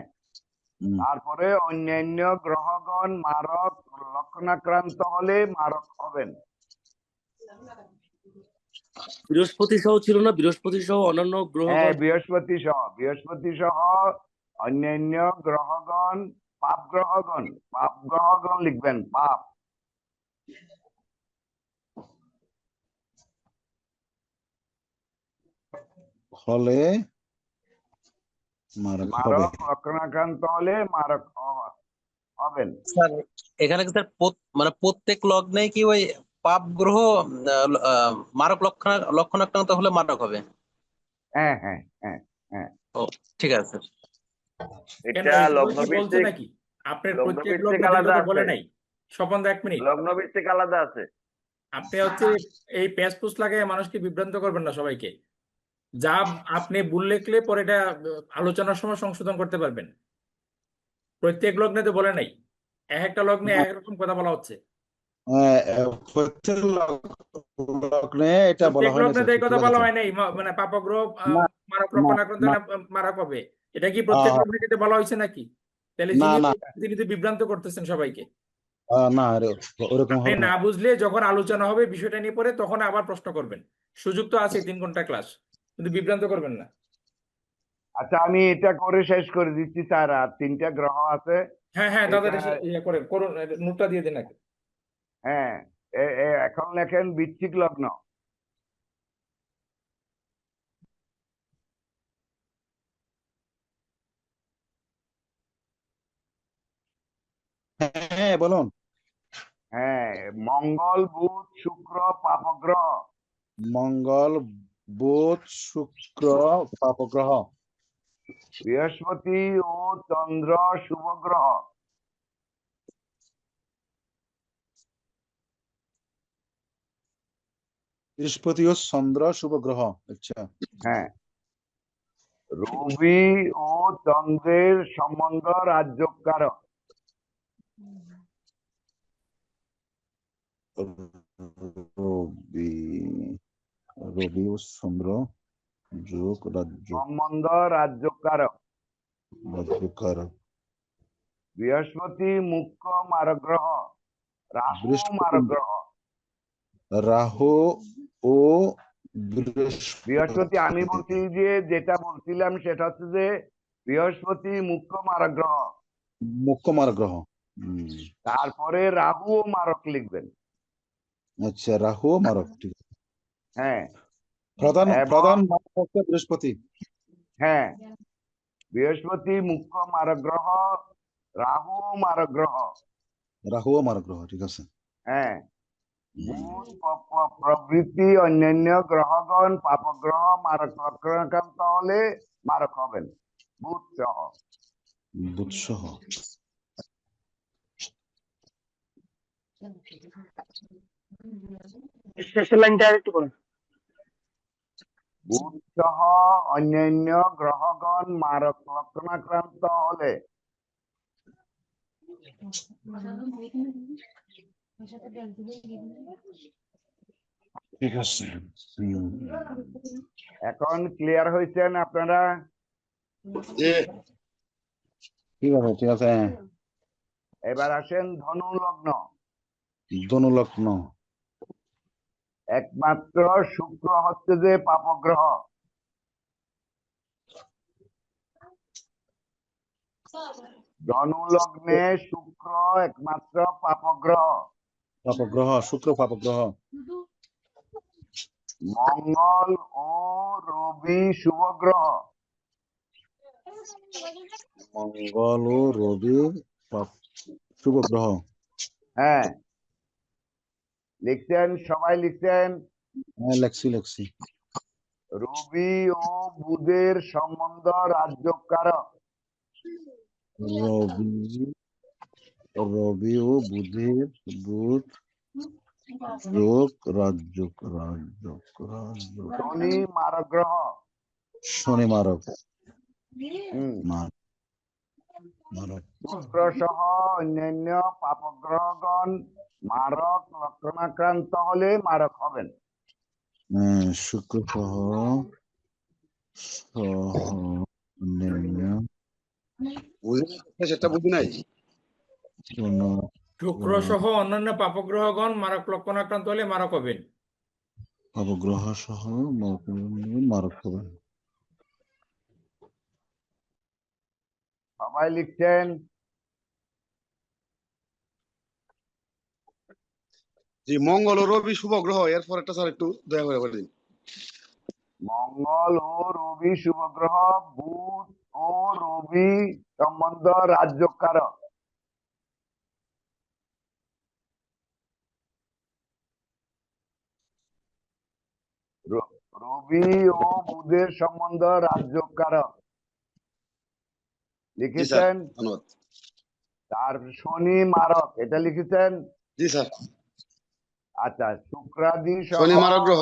তারপরে অন্যান্য গ্রহগণ মারক লক্ষণাক্রান্ত হলে মারক হবেন। বৃহস্পতি সহ ছিল না? বৃহস্পতি সহ অন্যান্য হ্যাঁ, গ্রহগণ। বৃহস্পতি সহ অন্যান্য গ্রহগণ পাপ গ্রহগণ লিখবেন, পাপ। হলে মারক হবে। মারক লক্ষণাক্রান্ত হলে মারক হবেন। স্যার এখানে কি স্যার মানে প্রত্যেক লগ্নে কি ওই পাপ গ্রহ মারক লক্ষণাক্রান্ত হলে মারক হবে? হ্যাঁ হ্যাঁ হ্যাঁ হ্যাঁ। ও ঠিক আছে। কেন এটা এই লগ্ন কি বলছে ভিত্তিক, নাকি? আপনার লগ্ন প্রত্যেক ভিত্তিক লগ্ন আলাদা কথা বলে আছে। নাই। স্বপন দা, 1 মিনিট। লগ্ন ভিত্তিক আলাদা আছে। আপনি হচ্ছে এই প্যাচপুস লাগায় মানুষকে বিভ্রান্ত করবেন না সবাইকে। যা আপনি ভুল লিখলে পরে এটা আলোচনার সময় সংশোধন করতে পারবেন। প্রত্যেক লগ্নে তো বলে নাই, এক একটা লগ্নে এক রকম কথা বলা হচ্ছে। প্রত্যেক লগ্নে এটা বলা প্রত্যেক হয় না লগ্নে স্যার, তো এই ঠিক কথা আছে বলা স্যার। হয় নাই, মানে পাপগ্রহ না মারক না লক্ষণাক্রান্ত না মারক হবে। এটা কি প্রত্যেক লগ্নে কিন্তু বলা হয়েছে নাকি? তাহলে না না তিনি তো বিভ্রান্ত করতেছেন সবাইকে। না ওরকম আপনি হবে না না। বুঝলে যখন আলোচনা হবে বিষয়টা নিয়ে পরে তখন আবার প্রশ্ন করবেন। সুযোগ তো আছে 3 ঘন্টা ক্লাস, কিন্তু বিভ্রান্ত করবেন না। আচ্ছা, আমি এটা করে শেষ করে দিচ্ছি স্যার। আর 3টা গ্রহ আছে। হ্যাঁ হ্যাঁ, এটা তাদের করুন, নোটটা দিয়ে দিন আগে। হ্যাঁ, এখন লেখেন বৃশ্চিক লগ্ন। হ্যাঁ বলুন। হ্যাঁ, মঙ্গল বুধ শুক্র পাপগ্রহ। মঙ্গল বুধ শুক্র পাপগ্রহ। বৃহস্পতি ও চন্দ্র শুভ গ্রহ। বৃহস্পতি ও চন্দ্র শুভ গ্রহ। আচ্ছা। হ্যাঁ, রবি ও চন্দ্রের সম্বন্ধ রাজ্যকারক। রবি রবি ও চন্দ্র যোগ রাজ্য সম্বন্ধ রাজ্যকারক। রাজ্যকারক। বৃহস্পতি মুখ্য মারক গ্রহ, রাহু মারক গ্রহ। রাহু ও বৃহস্পতি আমি বলছি যে যেটা বলছিলাম সেটা হচ্ছে যে বৃহস্পতি মুখ্য মারক গ্রহ, মুখ্য মারক গ্রহ। তারপরে রাহু ও মারক লিখবেন। আচ্ছা, রাহু ও মারক, ঠিক আছে। হ্যাঁ, প্রধান এবং প্রধান মারক হচ্ছে বৃহস্পতি। হ্যাঁ, বৃহস্পতি মুখ্য মারক গ্রহ, রাহু মারক গ্রহ। রাহু ও মারক গ্রহ, ঠিক আছে। হ্যাঁ, বুধ প্রভৃতি অন্যান্য গ্রহগণ পাপগ্রহ মারক লক্ষণাক্রান্ত হলে মারক হবেন, বুধ সহ। বুধ সহ। শেষের লাইনটা আর একটু বলুন। বুধ সহ অন্যান্য গ্রহগণ মারক লক্ষণাক্রান্ত হলে ঠিক আছে। এখন ক্লিয়ার হয়েছেন আপনারা? ঠিক আছে, ঠিক আছে। এবার আসেন ধনু লগ্ন। ধনু লগ্ন। একমাত্র শুক্র হচ্ছে যে পাপগ্রহ। ধনু লগ্নে শুক্র একমাত্র পাপগ্রহ। পাপগ্রহ, শুক্র পাপগ্রহ। মঙ্গল ও রবি শুভ গ্রহ। মঙ্গল ও রবি শুভ গ্রহ। হ্যাঁ, লিখছেন? সবাই লিখছেন? হ্যাঁ, লেখছি। রবি ও বুধের সম্বন্ধ রাজ্যকারক। রবি ও বুধ যোগ রাজ্য। শনি মারক গ্রহ। শনি মারক। শুক্র সহ অন্যান্য পাপগ্রহগণ মারক লক্ষণাক্রান্ত হলে মারক হবেন। শুক্র সহ অন্যান্য সেটা বুঝি নাই। শুক্র সহ অন্যান্য পাপগ্রহগণ মারক লক্ষণাক্রান্ত হলে মারক হবেন। পাপগ্রহ সহ মারক হবেন। সবাই লিখছেন? জি, মঙ্গল ও রবি শুভ গ্রহ। এরপর একটা স্যার একটু দয়া করে বলে দিন। মঙ্গল ও রবি শুভ গ্রহ। বুধ ও রবি সম্বন্ধ রাজ্যকারক। রবি ও বুধের সম্বন্ধ রাজ্যকারক লিখেছেন। তার শনি মারক, এটা লিখেছেন? জি স্যার। আচ্ছা, শুক্রাদি সহ শনি মারক গ্রহ।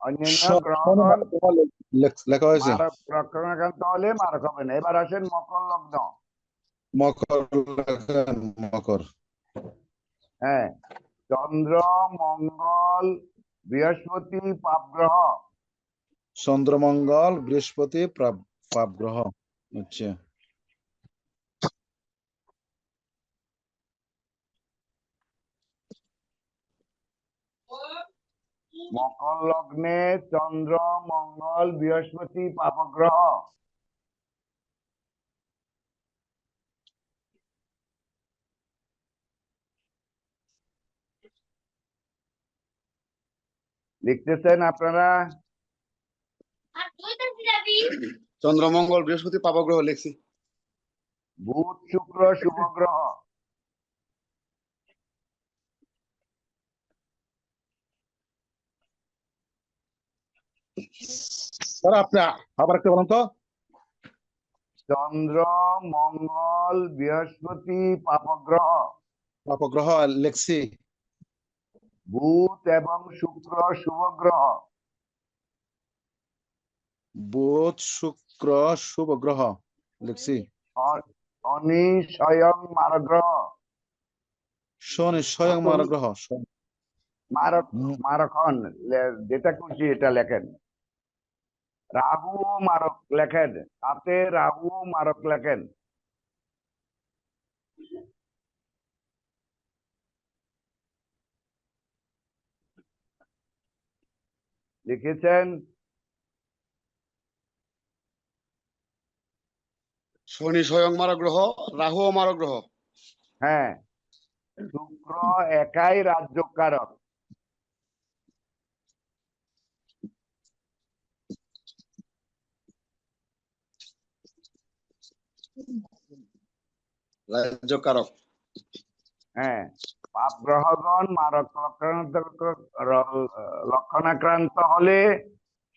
অন্যান্য গ্রহগণ লেখা হয়েছে। মারক লক্ষণাক্রান্ত হলে মারক হবেন। এবার আসেন মকর লগ্ন। মকর। হ্যাঁ, চন্দ্র মঙ্গল বৃহস্পতি পাপ গ্রহ। চন্দ্র মঙ্গল বৃহস্পতি পাপ গ্রহ। আচ্ছা। মকর লগ্নে চন্দ্র মঙ্গল বৃহস্পতি পাপ গ্রহ। লিখতেছেন আপনারা? চন্দ্র মঙ্গল বৃহস্পতি পাপগ্রহ লিখছি। বুধ শুক্র শুভ গ্রহ। স্যার আপনি আবার একটা বলেন তো। চন্দ্র, মঙ্গল, বৃহস্পতি পাপগ্রহ, পাপগ্রহ লিখছি। বুধ এবং শুক্র শুভ গ্রহ, বুধ শুক্র শুভ গ্রহ লিখছি। শনি স্বয়ং মারক গ্রহ, শনি স্বয়ং মার গ্রহ। মারকন যেটা খুশি এটা লেখেন। রাহু মারক লেখেন, তাতে রাহু মারক লেখেন। লিখেছেন? শনি স্বয়ং মারক গ্রহ, রাহু মারক গ্রহ। হ্যাঁ, শুক্র একাই রাজ্যকারক। রাজ্যকারক। হ্যাঁ, পাপ গ্রহগণ মারক লক্ষণাক্রান্ত হলে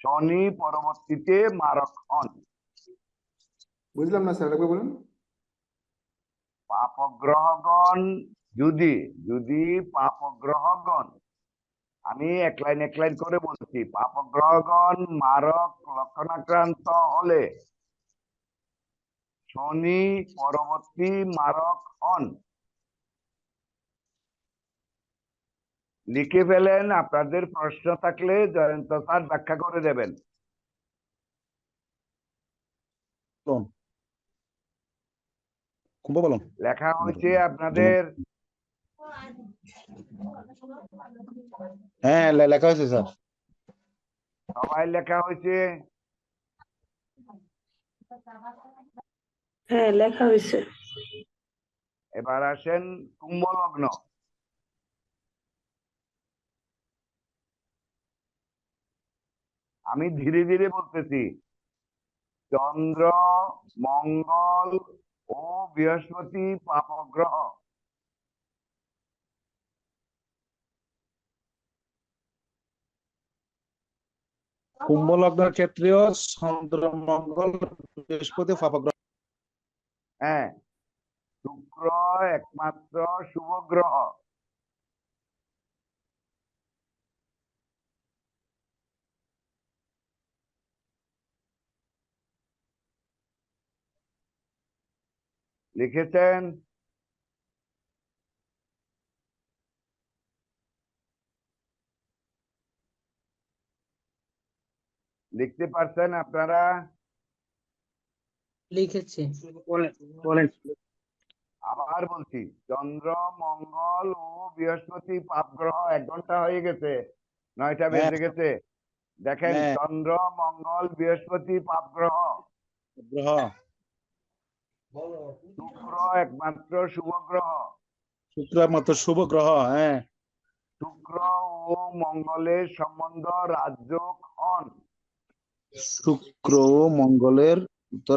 শনি পরবর্তীতে মারক হন। বুঝলাম না স্যার, একবার বলুন। পাপগ্রহগণ যদি যদি পাপগ্রহগণ, আমি এক লাইন করে বলছি, পাপগ্রহগণ মারক লক্ষণাক্রান্ত হলে শনি পরবর্তী মারক হন। লিখে ফেলেন, আপনাদের প্রশ্ন থাকলে জয়ন্ত স্যার ব্যাখ্যা করে দেবেন। লেখা হয়েছে আপনাদের? হ্যাঁ লেখা হয়েছে স্যার। সবাই লেখা হয়েছে? হ্যাঁ লেখা হয়েছে। এবার আসেন কুম্ভ লগ্ন। আমি ধীরে ধীরে বলতেছি। চন্দ্র, মঙ্গল ও বৃহস্পতি পাপগ্রহ। কুম্ভ লগ্নের ক্ষেত্রেও চন্দ্র মঙ্গল বৃহস্পতি পাপগ্রহ। হ্যাঁ, শুক্র একমাত্র শুভ গ্রহ। লিখেছেন? লিখতে পারছেন আপনারা? লিখেছি। বলেন। আবার বলছি, চন্দ্র, মঙ্গল ও বৃহস্পতি পাপ গ্রহ। 1 ঘন্টা হয়ে গেছে, 9টা বেজে গেছে। দেখেন, চন্দ্র, মঙ্গল, বৃহস্পতি পাপ গ্রহ। শুক্র একমাত্র শুভ গ্রহ। শুক্র একমাত্র শুভ গ্রহ। হ্যাঁ, শুক্র ও মঙ্গলের সম্বন্ধ রাজ্য হন। শুক্র ও মঙ্গলের তো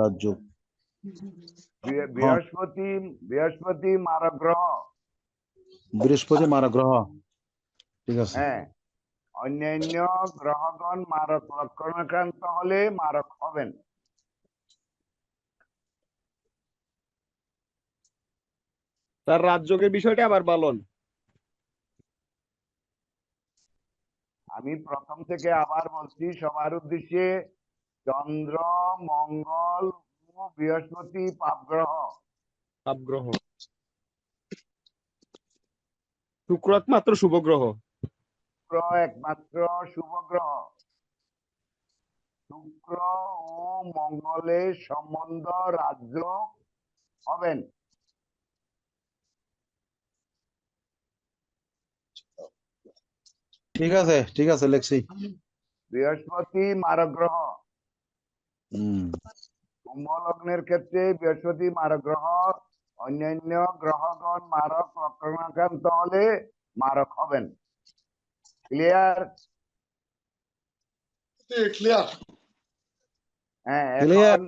রাজ্য। বৃহস্পতি মারক গ্রহ। বৃহস্পতি মারক গ্রহ। ঠিক আছে। হ্যাঁ, অন্যান্য গ্রহগণ মারক লক্ষণাক্রান্ত হলে মারক হবেন। তার রাজযোগের বিষয়টা আবার বলুন। আমি প্রথম থেকে আবার বলছি সবার উদ্দেশ্যে। চন্দ্র, মঙ্গল ও বৃহস্পতি পাপগ্রহ। পাপগ্রহ। শুক্র একমাত্র শুভ গ্রহ। শুক্র একমাত্র শুভ গ্রহ। শুক্র ও মঙ্গলের সম্বন্ধ রাজ্য হবেন। ঠিক আছে, ঠিক আছে, লিখছি। বৃহস্পতি মারক গ্রহ। কুম্ভ লগ্নের ক্ষেত্রে বৃহস্পতি মারক গ্রহ। অন্যান্য গ্রহগণ মারক লক্ষণাক্রান্ত হলে মারক হবেন। ক্লিয়ার? ক্লিয়ার। হ্যাঁ, এখন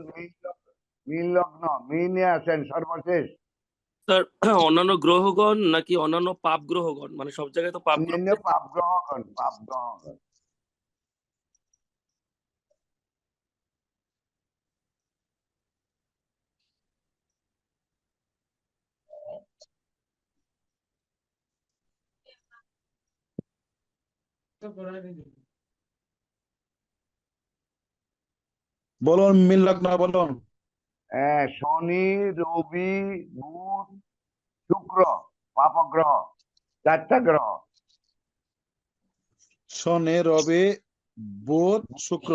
মীন লগ্ন। মীনে আসেন সর্বশেষ। স্যার অন্যান্য গ্রহগণ নাকি অন্যান্য পাপ গ্রহগণ, মানে সব জায়গায় তো পাপ গ্রহ। অন্যান্য পাপ গ্রহগণ। পাপ গ্রহগণ। বলুন মীন লগ্ন বলুন। শনি, রবি, বুধ, শুক্র পাপগ্রহ, 4টা গ্রহ। শনি, রবি, বুধ, শুক্র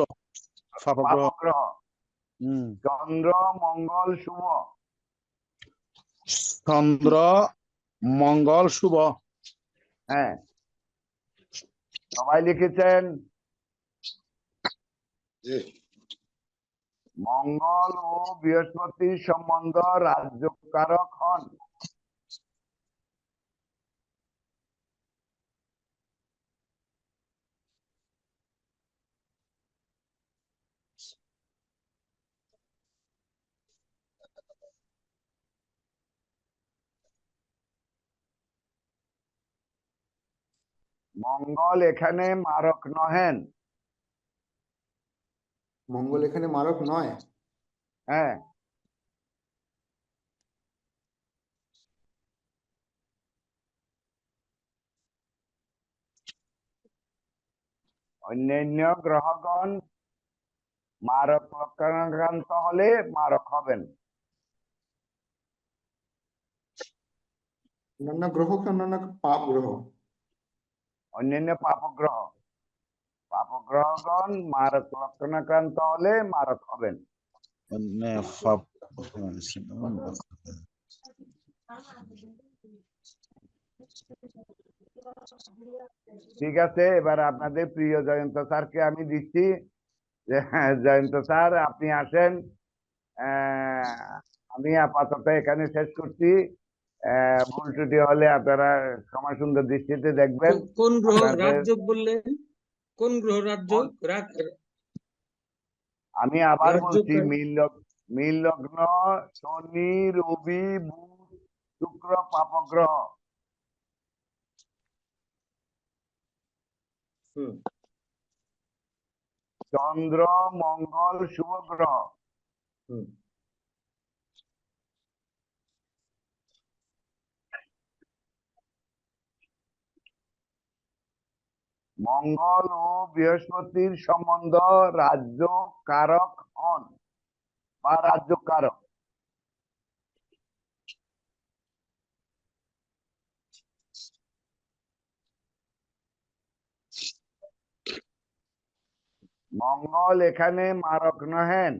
পাপগ্রহ। পাপগ্রহ। চন্দ্র, মঙ্গল, শুভ। চন্দ্র, মঙ্গল, শুভ। হ্যাঁ, সবাই লিখেছেন? মঙ্গল ও বৃহস্পতির সম্বন্ধ রাজ্যকারক হন। মঙ্গল এখানে মারক নহেন। মঙ্গল এখানে মারক নয়। হ্যাঁ, অন্যান্য গ্রহগণ মারক লক্ষণাক্রান্ত হলে মারক হবেন। অন্যান্য গ্রহ কি অন্যান্য পাপ গ্রহ? অন্যান্য পাপগ্রহ। পাপগ্রহগণ মারক লক্ষণাক্রান্ত হলে মারক হবেন। ঠিক আছে, এবার আপনাদের প্রিয় জয়ন্ত স্যারকে আমি দিচ্ছি যে জয়ন্ত স্যার আপনি আসেন। আমি আপাতত এখানে শেষ করছি। ভুল ত্রুটি হলে আপনারা সময় সুন্দর দৃষ্টিতে দেখবেন। কোন গ্রহ আপনাদের রাজযোগ বললেন? কোন গ্রহ রাজযোগ? আমি আবার রাজযোগ বলছি, মীন লগ্ন, শনি, রবি, বুধ, শুক্র পাপগ্রহ। চন্দ্র, মঙ্গল, শুভ গ্রহ। মঙ্গল ও বৃহস্পতির সম্বন্ধ রাজ্য কারক হন বা রাজ্য কারক। মঙ্গল এখানে মারক নহেন।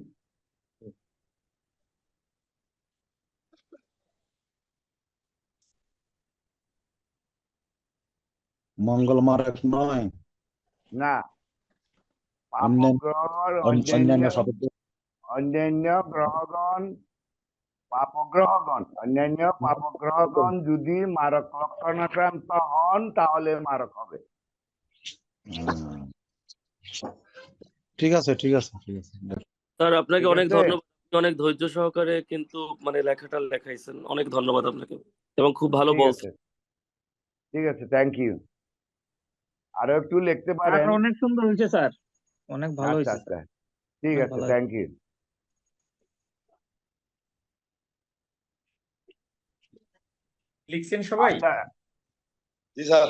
মঙ্গল মারক নয় না, অন্যান্য গ্রহগণ অন্যান্য পাপগ্রহগণ যদি মারক লক্ষণাক্রান্ত হন তাহলে মারক হবে। ঠিক আছে, ঠিক আছে, ঠিক আছে। স্যার আপনাকে ঠিক অনেক আছে, ধন্যবাদ, আপনি অনেক ধৈর্য সহকারে কিন্তু মানে লেখাটা লেখাইছেন, অনেক ধন্যবাদ আপনাকে এবং খুব ভালো ঠিক বলছেন। আছে, ঠিক আছে, থ্যাংক ইউ। আরো একটু লিখতে স্যার পারেন? অনেক সুন্দর হয়েছে স্যার, অনেক ভালো আচ্ছা হয়েছে আচ্ছা, স্যার, ঠিক অনেক আছে, ভালো হয়েছে। Thank you. লিখছেন সবাই? আচ্ছা, জি স্যার।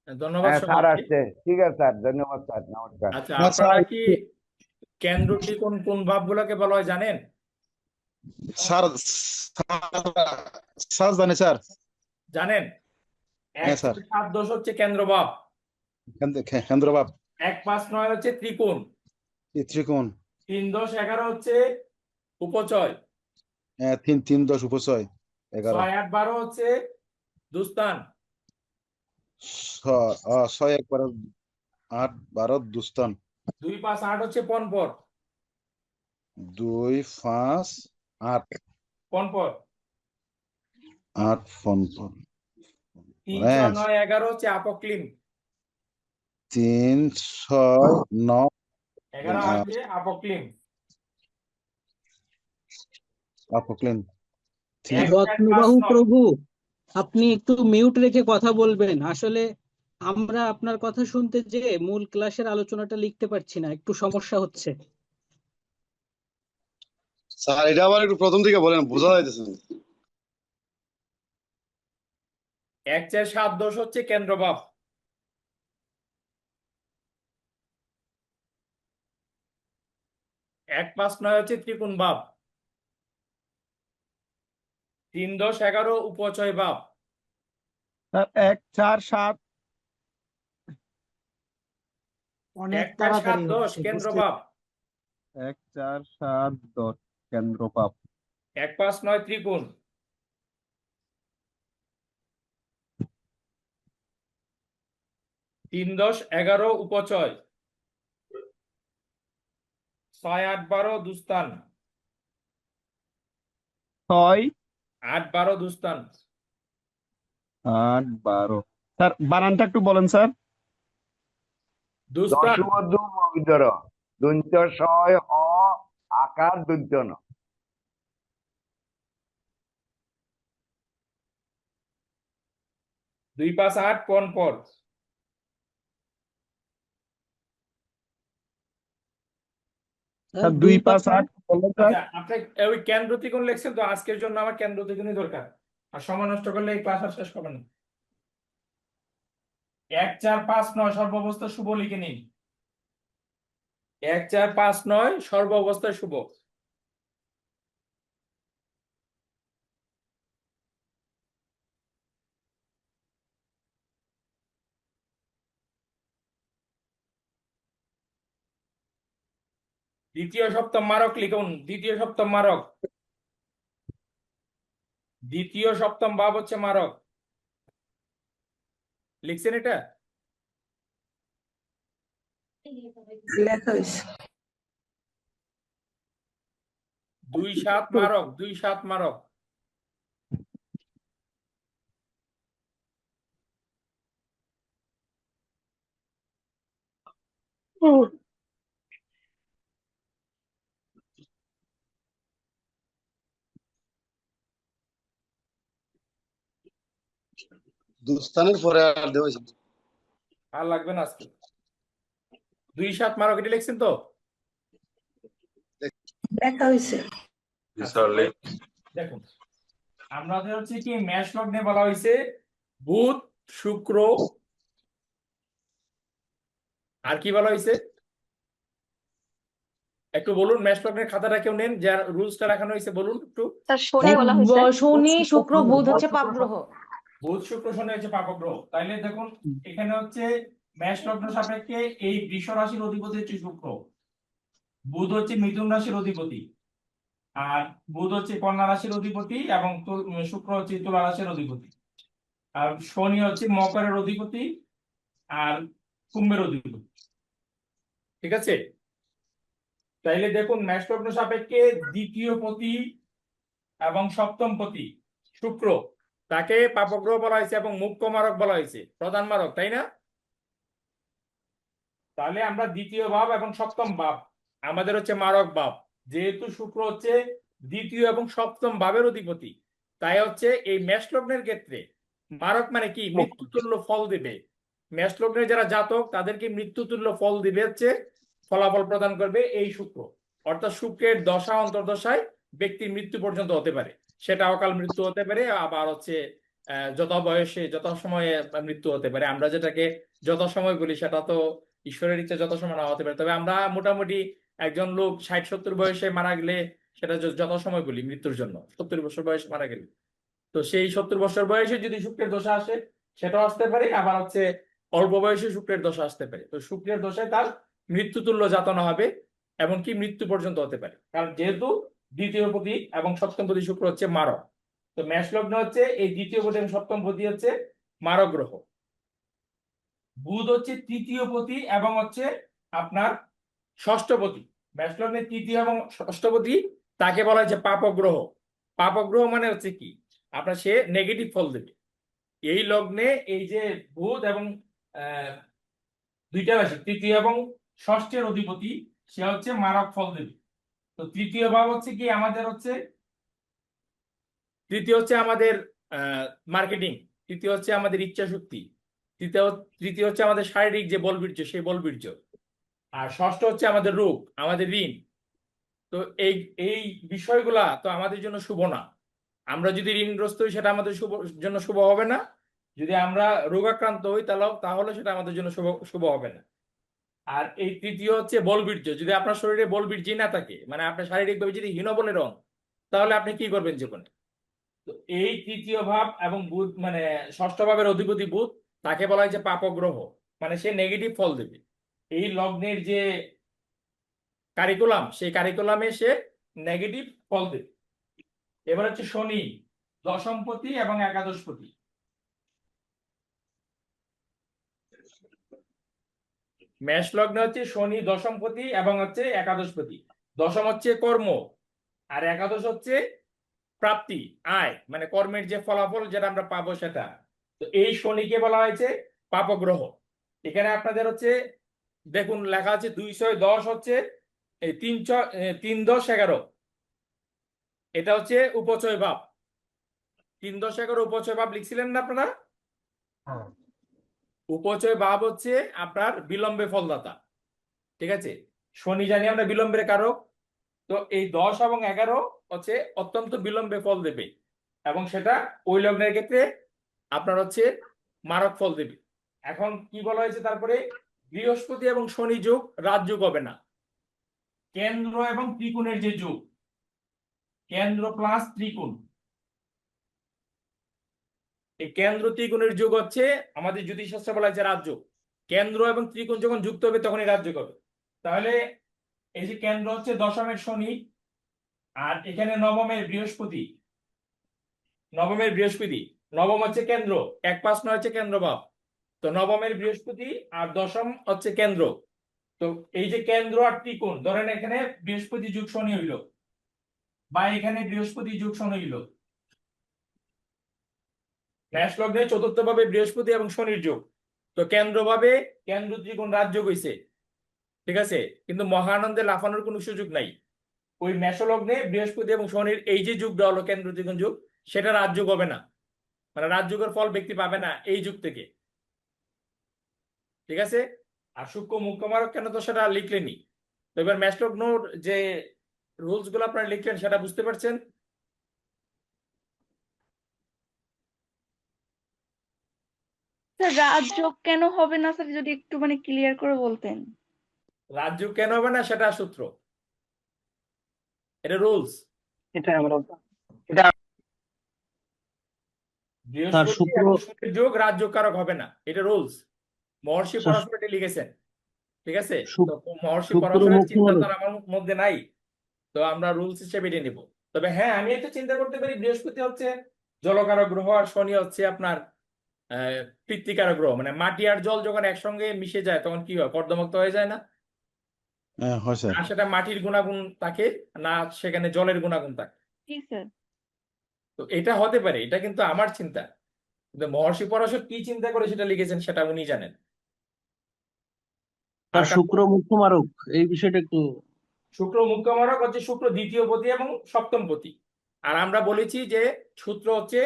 ধন্যবাদ হ্যাঁ স্যার সবাইকে। আসছে। ঠিক আছে স্যার, ধন্যবাদ স্যার, নমস্কার। আচ্ছা, আপনারা কি কেন্দ্রটি কোন কোন ভাবগুলোকে বলা হয় জানেন? স্যার স্যার জানি স্যার। জানেন? হ্যাঁ স্যার। 1-7-10 হচ্ছে কেন্দ্রভাব, কেন্দ্রভাব। 1-5-9 হচ্ছে ত্রিকোণ, ত্রিকোণ, 3-10-11 হচ্ছে উপচয়, 3-3-10 উপচয়, 11, 6-8-12 হচ্ছে দুস্থান, 6-1-12 দুস্থান, 2-5-8 হচ্ছে পনপর, 2-5-8 পনপর, ফোনপর, 3-6-9-11 হচ্ছে আপক্লিম, 3-6-9 11 হচ্ছে আপক্লিম, আপক্লিন, রত্নবাহু 1-4-5-9 প্রভু, আপনি একটু মিউট রেখে কথা বলবেন। আসলে আমরা আপনার কথা শুনতে যে মূল ক্লাসের আলোচনাটা লিখতে পারছি না, একটু সমস্যা হচ্ছে। স্যার এটা আবার একটু প্রথম থেকে বলেন, বোঝা যাইতেছে না। 1-4-7-10 হচ্ছে কেন্দ্রভাব, 1, 5, 9 হচ্ছে ত্রিকোণ বাপ, 3, 10, 11 উপচয় বাপ, স্যার 1, 4, 7 1, 5, 7, 10 কেন্দ্র বাপ, 1, 4, 7, 10 কেন্দ্র পাপ 1, 5, 9 ত্রিকোণ, 3, 10, 11 উপচয়, 6, 8, 12 দুস্তান, 6, 8, 12 দুস্তান, 8, 12 স্যার বানানটা একটু বলেন স্যার। দুস্তান, দশমধ্য মবিদর দন্ত শয় হ আকার দন্তন 2, 5, 8 পন পর, স্যার 2, 5, 8 বলেন স্যার। আচ্ছা আপনি ওই কেন্দ্র ত্রিকোণ লিখছেন তো, আজকের জন্য আমার কেন্দ্র ত্রিকোণই দরকার, আর সময় নষ্ট করলে এই ক্লাস আর শেষ হবে না। 1, 4, 5, 9 সর্বাবস্থা শুভ লিখে নিন। 1, 4, 5, 9 সর্বাবস্থায় শুভ। দ্বিতীয় সপ্তম মারক লিখুন, দ্বিতীয় সপ্তম মারক, দ্বিতীয় সপ্তম ভাব হচ্ছে মারক, লিখছেন এটা? লেখা হয়েছে। 2, 7 মারক, 2, 7 মারক, দুস্তানের পরে আর দেওয়া হয়েছে। আর লাগবে না আজকে। 2, 7 মারক এটা লিখছেন তো? লেখা হয়েছে। দেখুন আমাদের হচ্ছে কি মেষ লগ্নে বলা হয়েছে বুধ, শুক্র, আর কি বলা হয়েছে একটু বলুন। মেষ লগ্নের খাতাটা কেউ নেন, যার রুলসটা রাখানো হয়েছে বলুন একটু। শনি শুক্র বুধ হচ্ছে পাপ গ্রহ। বুধ, শুক্র, শনি হচ্ছে পাপগ্রহ। তাইলে দেখুন এখানে হচ্ছে মেষ লগ্ন সাপেক্ষে এই বৃষ রাশির অধিপতি হচ্ছে শুক্র, বুধ হচ্ছে মিথুন রাশির অধিপতি, আর বুধ হচ্ছে কন্যা রাশির অধিপতি, এবং শুক্র হচ্ছে তুলা রাশির অধিপতি, আর শনি হচ্ছে মকরের অধিপতি আর কুম্ভের অধিপতি। ঠিক আছে? তাইলে দেখুন মেষ লগ্ন সাপেক্ষে দ্বিতীয় পতি এবং সপ্তম পতি শুক্র, তাকে পাপগ্রহ বলা হয়েছে এবং মুখ্য মারক বলা হয়েছে, প্রধান মারক, তাই না? তাহলে আমরা দ্বিতীয় ভাব এবং সপ্তম ভাব আমাদের হচ্ছে মারক ভাব, যেহেতু শুক্র হচ্ছে দ্বিতীয় এবং সপ্তম ভাবের অধিপতি, তাই হচ্ছে এই মেষ লগ্নের ক্ষেত্রে মারক মানে কি মৃত্যুতুল্য ফল দিবে। মেষ লগ্নের যারা জাতক তাদেরকে মৃত্যুতুল্য ফল দিবে হচ্ছে, ফলাফল প্রদান করবে এই শুক্র। অর্থাৎ শুক্রের দশা অন্তর্দশায় ব্যক্তির মৃত্যু পর্যন্ত হতে পারে, সেটা অকাল মৃত্যু হতে পারে, আবার হচ্ছে যত বয়সে যত সময়ে মৃত্যু হতে পারে। আমরা যেটাকে যত সময় বলি সেটা তো ঈশ্বরের ইচ্ছা যত সময় না হতে পারে, তবে আমরা মোটামুটি একজন লোক 60-70 বয়সে মারা গেলে সেটা যত সময় বলি মৃত্যুর জন্য, 70 বছর বয়সে মারা গেলে। তো সেই 70 বছর বয়সে যদি শুক্রের দশা আসে সেটাও আসতে পারে, আবার হচ্ছে অল্প বয়সে শুক্রের দশা আসতে পারে। তো শুক্রের দশায় তার মৃত্যুতুল্য যাতনা হবে, এমনকি মৃত্যু পর্যন্ত হতে পারে, কারণ যেহেতু দ্বিতীয় পতি এবং সপ্তম পতি শুক্র হচ্ছে মারক। তো মেষ লগ্ন হচ্ছে এই দ্বিতীয় পতি এবং সপ্তম পতি হচ্ছে মারক গ্রহ। বুধ হচ্ছে তৃতীয় পতি এবং হচ্ছে আপনার ষষ্ঠপতি। মেষ লগ্নের তৃতীয় এবং ষষ্ঠপতি তাকে বলা হচ্ছে পাপগ্রহ। পাপগ্রহ মানে হচ্ছে কি আপনার সে নেগেটিভ ফল দেবে। এই লগ্নে এই যে বুধ এবং দুইটা রাশি তৃতীয় এবং ষষ্ঠের অধিপতি, সে হচ্ছে মারক ফল দেবে। তো তৃতীয় ভাব হচ্ছে কি আমাদের হচ্ছে, তৃতীয় হচ্ছে আমাদের মার্কেটিং, তৃতীয় হচ্ছে আমাদের ইচ্ছা শক্তি, তৃতীয় হচ্ছে আমাদের শারীরিক যে বলবীর্য সেই বলবীর্য, আর ষষ্ঠ হচ্ছে আমাদের রোগ, আমাদের ঋণ। তো এই এই বিষয়গুলা তো আমাদের জন্য শুভ না। আমরা যদি ঋণগ্রস্ত হই সেটা আমাদের জন্য শুভ হবে না, যদি আমরা রোগাক্রান্ত হই তাহলে সেটা আমাদের জন্য শুভ হবে না। আর এই তৃতীয় হচ্ছে বলবীর্য। যদি আপনার শরীরে বলবীর্যই না থাকে, মানে আপনার শারীরিকভাবে যদি হীনবলের রং, তাহলে আপনি কি করবেন জীবনে? তো এই তৃতীয় ভাব এবং বুধ মানে ষষ্ঠ ভাবের অধিপতি বুধ, তাকে বলা হয় যে পাপগ্রহ, মানে সে নেগেটিভ ফল দেবে। এই লগ্নের যে কারিকুলাম, সেই কারিকুলামে সে নেগেটিভ ফল দেবে। এবার হচ্ছে শনি, দশমপতি এবং একাদশপতি। মেষ লগ্নে হচ্ছে শনি দশমপতি এবং হচ্ছে একাদশপতি। দশম হচ্ছে কর্ম, আর একাদশ হচ্ছে প্রাপ্তি, আয়, মানে কর্মের যে ফলাফল যেটা আমরা পাবো সেটা। তো এই শনিকে বলা হয়েছে পাপগ্রহ। এখানে আপনাদের হচ্ছে দেখুন লেখা আছে 210 হচ্ছে এই 3-10-11, এটা হচ্ছে উপচয় ভাব। 3-10-11 উপচয় ভাব লিখছিলেন না আপনারা? উপচয় ভাব হচ্ছে আপনার বিলম্বে ফলদাতা। ঠিক আছে, শনি জানি আমরা বিলম্বের কারক। তো এই 10 এবং 11 হচ্ছে অত্যন্ত বিলম্বে ফল দেবে, এবং সেটা ওই লগ্নের ক্ষেত্রে আপনার হচ্ছে মারক ফল দেবে। এখন কি বলা হয়েছে তারপরে, বৃহস্পতি এবং শনি যোগ রাজযোগ হবে না। কেন্দ্র এবং ত্রিকোণের যে যোগ, কেন্দ্র প্লাস ত্রিকোণ, এই কেন্দ্র ত্রিকোণের যোগ হচ্ছে আমাদের জ্যোতিষশাস্ত্রে বলা হয়েছে রাজযোগ। কেন্দ্র এবং ত্রিকোণ যখন যুক্ত হবে তখনই রাজযোগ হবে। তাহলে এই যে কেন্দ্র হচ্ছে দশমের শনি, আর এখানে নবমের বৃহস্পতি। নবম হচ্ছে কেন্দ্র, 1-5-9 হচ্ছে কেন্দ্র ভাব। তো নবমের বৃহস্পতি আর দশম হচ্ছে কেন্দ্র। তো এই যে কেন্দ্র আর ত্রিকোণ, ধরেন এখানে বৃহস্পতি যোগ শনি হইল, বা এখানে বৃহস্পতি যোগ শনি হইল। মেষ লগ্নে চতুর্থ ভাবে বৃহস্পতি এবং শনির যোগ। তো কেন্দ্র ভাবে কেন্দ্র ত্রিকোণ রাজযোগ হইছে, ঠিক আছে, কিন্তু মহানন্দে লাফানোর কোনো সুযোগ নাই। ওই মেষ লগ্নে বৃহস্পতি এবং শনির এই যে যুগটা হলো কেন্দ্র ত্রিকোণ যুগ, সেটা রাজযোগ হবে না, মানে রাজযোগের ফল ব্যক্তি পাবে না এই যুগ থেকে। ঠিক আছে, আর সূক্ষ্ম মুখ্যমারক কেন, তো সেটা লিখলেনি। তো এবার মেষ লগ্নর যে রুলস গুলো আপনারা লিখলেন সেটা বুঝতে পারছেন? স্যার রাজযোগ কেন হবে না স্যার, যদি একটু মানে ক্লিয়ার করে বলতেন। রাজযোগ কেন হবে না সেটা সূত্র, এটা রুলস। এটা আমরা এটা বৃহস্পতি এবং শনির যোগ রাজযোগ কারক হবে না, এটা রুলস। মহর্ষি পরশু এটা লিখেছেন। ঠিক আছে, তো মহর্ষি পরশুরের চিন্তাধারা আমার মধ্যে নাই, তো আমরা রুলস হিসেবে এটা নিব। তবে হ্যাঁ, আমি এটা চিন্তা করতে পারি বৃহস্পতি হচ্ছে জলকারক গ্রহ, আর শনি হচ্ছে আপনার পৃথ্বীকারক গ্রহ। মানে মাটি আর জল যখন একসঙ্গে মিশে যায় তখন কি হয়, কর্দমাক্ত হয়ে যায় না? না সেটা মাটির গুণাগুণ থাকে, না সেখানে জলের গুণাগুণ থাকে। জি স্যার। তো এটা হতে পারে, এটা কিন্তু আমার চিন্তা, কিন্তু মহর্ষি পরাশর কি চিন্তা করে সেটা লিখেছেন সেটা উনি জানেন। আর শুক্র মুখ্য মারক, এই বিষয়টা একটু। শুক্র মুখ্য মারক হচ্ছে শুক্র দ্বিতীয় পতি এবং সপ্তম পতি। আর আমরা বলেছি যে সূত্র হচ্ছে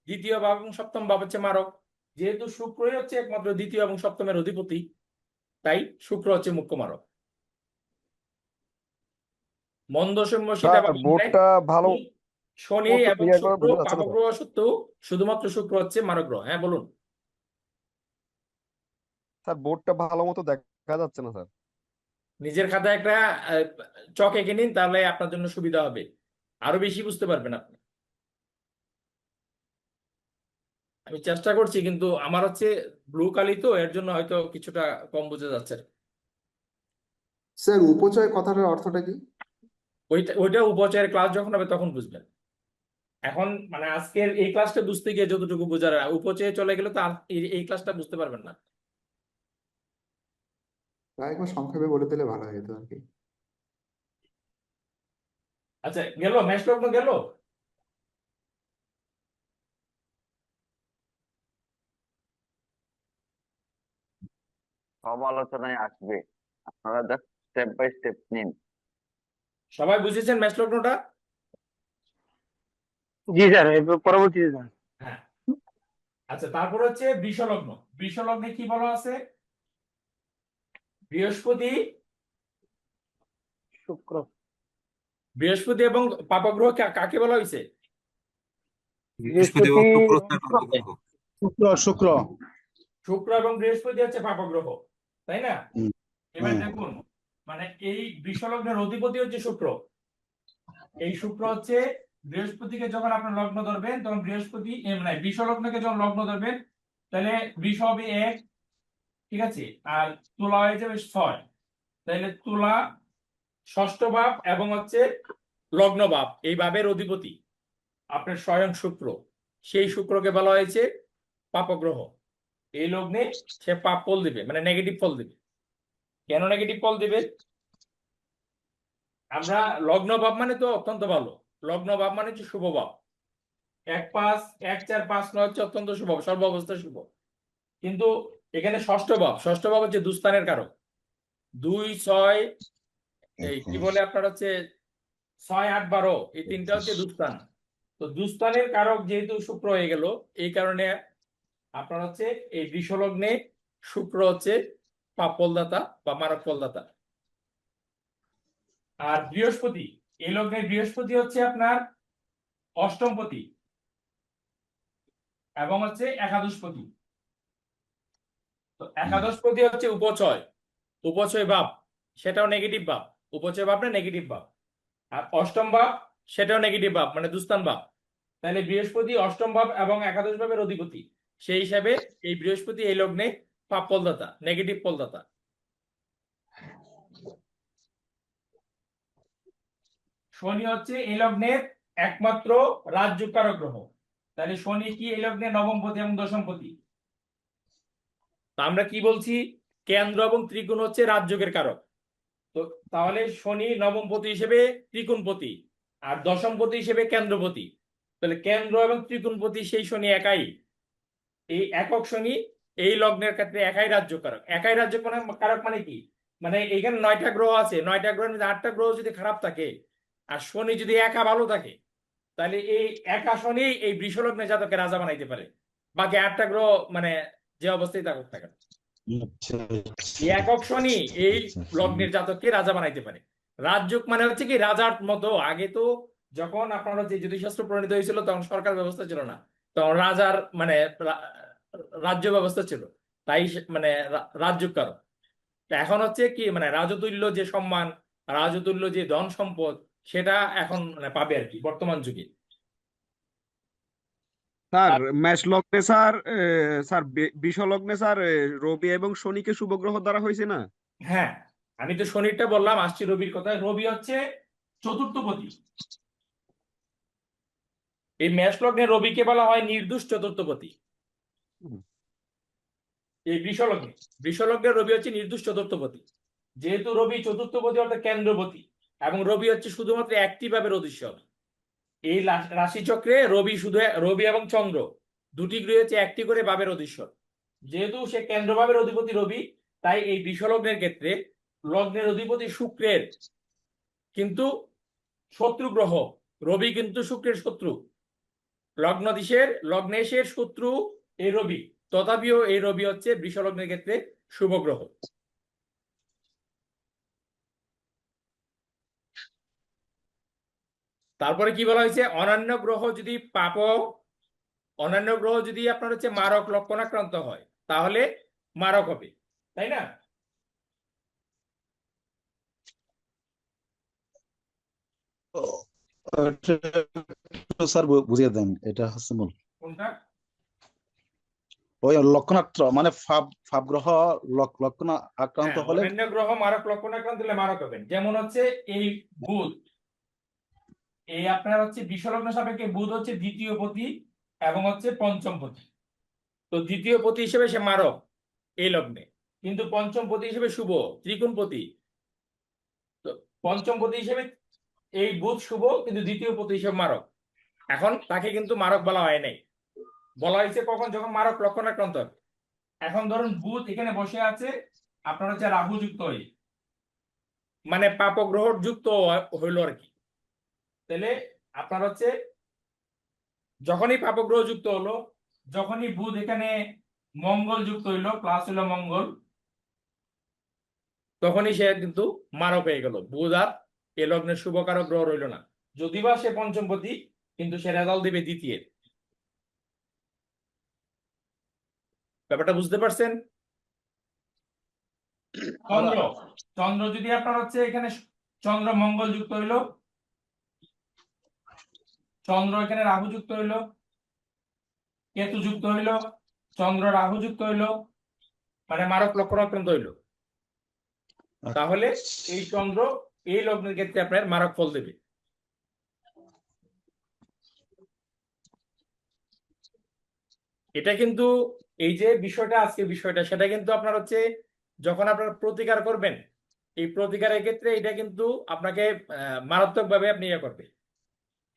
দ্বিতীয় ভাব এবং সপ্তম ভাব হচ্ছে মারক। যেহেতু শুক্রই হচ্ছে একমাত্র দ্বিতীয় এবং সপ্তমের অধিপতি, তাই শুক্র হচ্ছে মুখ্য মারক। মন্দ সৌম্যসিতা বা বোর্ডটা ভালো শনি এবং শুক্র পাপগ্রহ সত্ত্বেও শুধুমাত্র শুক্র হচ্ছে মারক গ্রহ। হ্যাঁ বলুন স্যার, বোর্ডটা ভালো মতো দেখা যাচ্ছে না স্যার। নিজের খাতায় একটা চক এঁকে নিন, তাহলে আপনার জন্য সুবিধা হবে, আরো বেশি বুঝতে পারবেন আপনি। আমি চেষ্টা করছি, কিন্তু আমার হচ্ছে ব্লু কালি, তো এর জন্য হয়তো কিছুটা কম বোঝা যাচ্ছে। স্যার উপচয় কথাটার অর্থটা কি? ওইটা উপচয়ের ক্লাস যখন হবে তখন বুঝবেন। এখন মানে আজকের এই ক্লাসটা বুঝতে গিয়ে যতটুকু বোঝার, উপচয়ে চলে গেলে তো আর এই ক্লাসটা বুঝতে পারবেন না। একবার সংক্ষেপে বলে দিলে ভালো হতো আর কি। আচ্ছা, গেল মেষ লগ্ন গেল। সব আলোচনায় আসবে, আপনারা জাস্ট স্টেপ বাই স্টেপ নিন। সবাই বুঝেছেন মেষ লগ্নটা? জি স্যার, পরবর্তীতে স্যার। হ্যাঁ, আচ্ছা, তারপর হচ্ছে বৃষ লগ্ন। বৃষ লগ্নে কি বলা আছে? বৃহস্পতি এবং পাপগ্রহ কাকে বলা হয়েছে? শুক্র শুক্র এবং বৃহস্পতি হচ্ছে পাপগ্রহ, তাই না? এবার হ্যাঁ। দেখুন মানে এই বৃষলগ্নের অধিপতি হচ্ছে শুক্র। এই শুক্র হচ্ছে বৃহস্পতিকে যখন আপনার লগ্ন ধরবেন তখন বৃহস্পতি বৃষলগ্নকে যখন লগ্ন ধরবেন তাহলে বৃষ হবে 1, ঠিক আছে, আর তুলা হয়ে যাবে 6। তাহলে তুলা ষষ্ঠ ভাব এবং হচ্ছে লগ্ন ভাব, এই ভাবের অধিপতি আপনার স্বয়ং শুক্র। সেই শুক্রকে বলা হয়েছে পাপগ্রহ। এই লগ্নে সে পাপ ফল দিবে, মানে নেগেটিভ ফল দিবে। কেন নেগেটিভ ফল দিবে? আমরা লগ্ন ভাব মানে তো অত্যন্ত ভালো, লগ্ন ভাব মানে হচ্ছে শুভ ভাব। 1, 5, 1, 4, 5, 9 হচ্ছে অত্যন্ত শুভ, সর্ব অবস্থা শুভ। কিন্তু এখানে ষষ্ঠ ভাব হচ্ছে দুস্থানের কারক। 2, 6, এই কি বলে আপনার হচ্ছে 6, 8, 12, এই তিনটা হচ্ছে দুস্থান। তো দুস্থানের কারক যেহেতু শুক্র হয়ে গেল, এই কারণে আপনার হচ্ছে এই বৃষলগ্নে শুক্র হচ্ছে পাপ ফলদাতা বা মারক ফলদাতা। আর বৃহস্পতি, এই লগ্নে বৃহস্পতি হচ্ছে আপনার অষ্টমপতি এবং হচ্ছে একাদশপতি। তো একাদশপতি হচ্ছে উপচয় ভাব, সেটাও নেগেটিভ ভাব। উপচয় ভাব না নেগেটিভ ভাব। আর অষ্টম ভাব সেটাও নেগেটিভ ভাব, মানে দুস্থান ভাব। তাহলে বৃহস্পতি অষ্টম ভাব এবং একাদশ ভাবের অধিপতি, সেই হিসাবে এই বৃহস্পতি এই লগ্নে পাপ ফলদাতা, নেগেটিভ ফলদাতা। শনি হচ্ছে এই লগ্নের একমাত্র রাজযোগকারক গ্রহ। তাহলে শনি কি এই লগ্নে নবমপতি এবং দশমপতি। তা আমরা কি বলছি? কেন্দ্র এবং ত্রিকোণ হচ্ছে রাজযোগের কারক। তো তাহলে শনি নবমপতি হিসেবে ত্রিকোণপতি আর দশমপতি হিসেবে কেন্দ্রপতি। তাহলে কেন্দ্র এবং ত্রিকোণপতি সেই শনি একাই। এই একক শনি এই লগ্নের ক্ষেত্রে একাই রাজ্য কারক। একাই রাজ্য কারক মানে কি? মানে এখানে 9টা গ্রহ আছে, 9টা গ্রহের মধ্যে 8টা গ্রহ যদি খারাপ থাকে আর শনি যদি একা ভালো থাকে, তাহলে এই একা শনি এই বৃষলগ্নে জাতকে রাজা বানাইতে পারে। বাকি 8টা গ্রহ মানে যে অবস্থায় থাকুক থাকে, এই একক শনি এই লগ্নের জাতককে রাজা বানাইতে পারে। রাজযোগ মানে হচ্ছে কি রাজার মতো। আগে তো যখন আপনার হচ্ছে জ্যোতিষশাস্ত্র প্রণীত হয়েছিল তখন সরকার ব্যবস্থা ছিল না, তখন রাজার মানে রাজ্য ব্যবস্থা ছিল, তাই মানে রাজযোগ কারক। এখন হচ্ছে কি মানে রাজতুল্য যে সম্মান, রাজতুল্য যে ধন সম্পদ, সেটা এখন মানে পাবে আর কি বর্তমান যুগে। স্যার ম্যাচ লগ্নে স্যার স্যার বিষলগ্নে স্যার রবি এবং শনিকে শুভ গ্রহ দ্বারা হয়েছে না? হ্যাঁ, আমি তো শনিরটা বললাম, আসছি রবির কথা। রবি হচ্ছে চতুর্থপতি। এই মেষ লগ্নে রবিকে বলা হয় নির্দোষ চতুর্থপতি। এই বৃষলগ্নের রবি হচ্ছে নির্দোষ চতুর্থপতি। যেহেতু রবি চতুর্থপতি অর্থাৎ কেন্দ্রপতি, এবং রবি হচ্ছে শুধুমাত্র একটি ভাবের অধীশ্বর। এই রাশিচক্রে রবি এবং চন্দ্র দুটি গ্রহ হচ্ছে একটি করে ভাবের অধীশ্বর। যেহেতু সে কেন্দ্র ভাবের অধিপতি রবি, তাই এই বৃষলগ্নের ক্ষেত্রে লগ্নের অধিপতি শুক্রের কিন্তু শত্রু গ্রহ। রবি কিন্তু শুক্রের শত্রু, লগ্নেশের শত্রু এই রবি। তথাপিও এই রবি হচ্ছে বৃষলগ্নের ক্ষেত্রে শুভ গ্রহ। তারপরে কি বলা হয়েছে? অন্যান্য গ্রহ যদি আপনার হচ্ছে মারক লক্ষণাক্রান্ত হয় তাহলে মারক হবে, তাই না? স্যার বুঝিয়ে দেন, এটা হচ্ছে মূল কোনটা? ওই লক্ষণাত্র মানে ফাব গ্রহ লক্ষণ আক্রান্ত হ্যাঁ, হলে অন্যান্য গ্রহ মারক লক্ষণাক্রান্ত হলে মারক হবেন। যেমন হচ্ছে এই বুধ, এই আপনার হচ্ছে বৃষলগ্ন সাপেক্ষে বুধ হচ্ছে দ্বিতীয় পতি এবং হচ্ছে পঞ্চম পতি। তো দ্বিতীয় পতি হিসেবে সে মারক এই লগ্নে, কিন্তু পঞ্চম পতি হিসেবে শুভ ত্রিকোণপতি। তো পঞ্চম পতি হিসেবে এই বুধ শুভ, কিন্তু দ্বিতীয় পতি হিসেবে মারক। এখন তাকে কিন্তু মারক বলা হয় নাই, বলা হয়েছে কখন? যখন মারক লক্ষণাক্রান্ত হবে। এখন ধরুন বুধ এখানে বসে আছে, আপনার হচ্ছে রাহু যুক্ত হয়ে, মানে পাপগ্রহ যুক্ত হইলো আর কি। তাহলে আপনার হচ্ছে যখনই পাপগ্রহ যুক্ত হলো, যখনই বুধ এখানে মঙ্গল যুক্ত হইলো, প্লাস হইলো মঙ্গল, তখনই সে কিন্তু মারক হয়ে গেল। বুধ আর এ লগ্নের শুভকারক গ্রহ রইল না, যদিবা সে পঞ্চমপতি, কিন্তু সে রেজাল্ট দিবে দ্বিতীয়। ব্যাপারটা বুঝতে পারছেন? চন্দ্র চন্দ্র যদি আপনার হচ্ছে এখানে চন্দ্র মঙ্গল যুক্ত হইলো, চন্দ্র এখানে রাহু যুক্ত হইলো, কেতু যুক্ত হইলো, চন্দ্র রাহু যুক্ত হইলো, মানে মারক লক্ষণাক্রান্ত হইলো, তাহলে এই চন্দ্র এই লগ্নের ক্ষেত্রে আপনার মারক ফল দেবে। এটা কিন্তু এই যে বিষয়টা আজকে বিষয়টা সেটা কিন্তু আপনার হচ্ছে যখন আপনারা প্রতিকার করবেন, এই প্রতিকারের ক্ষেত্রে এটা কিন্তু আপনাকে মারাত্মক ভাবে আপনি ইয়ে করবে।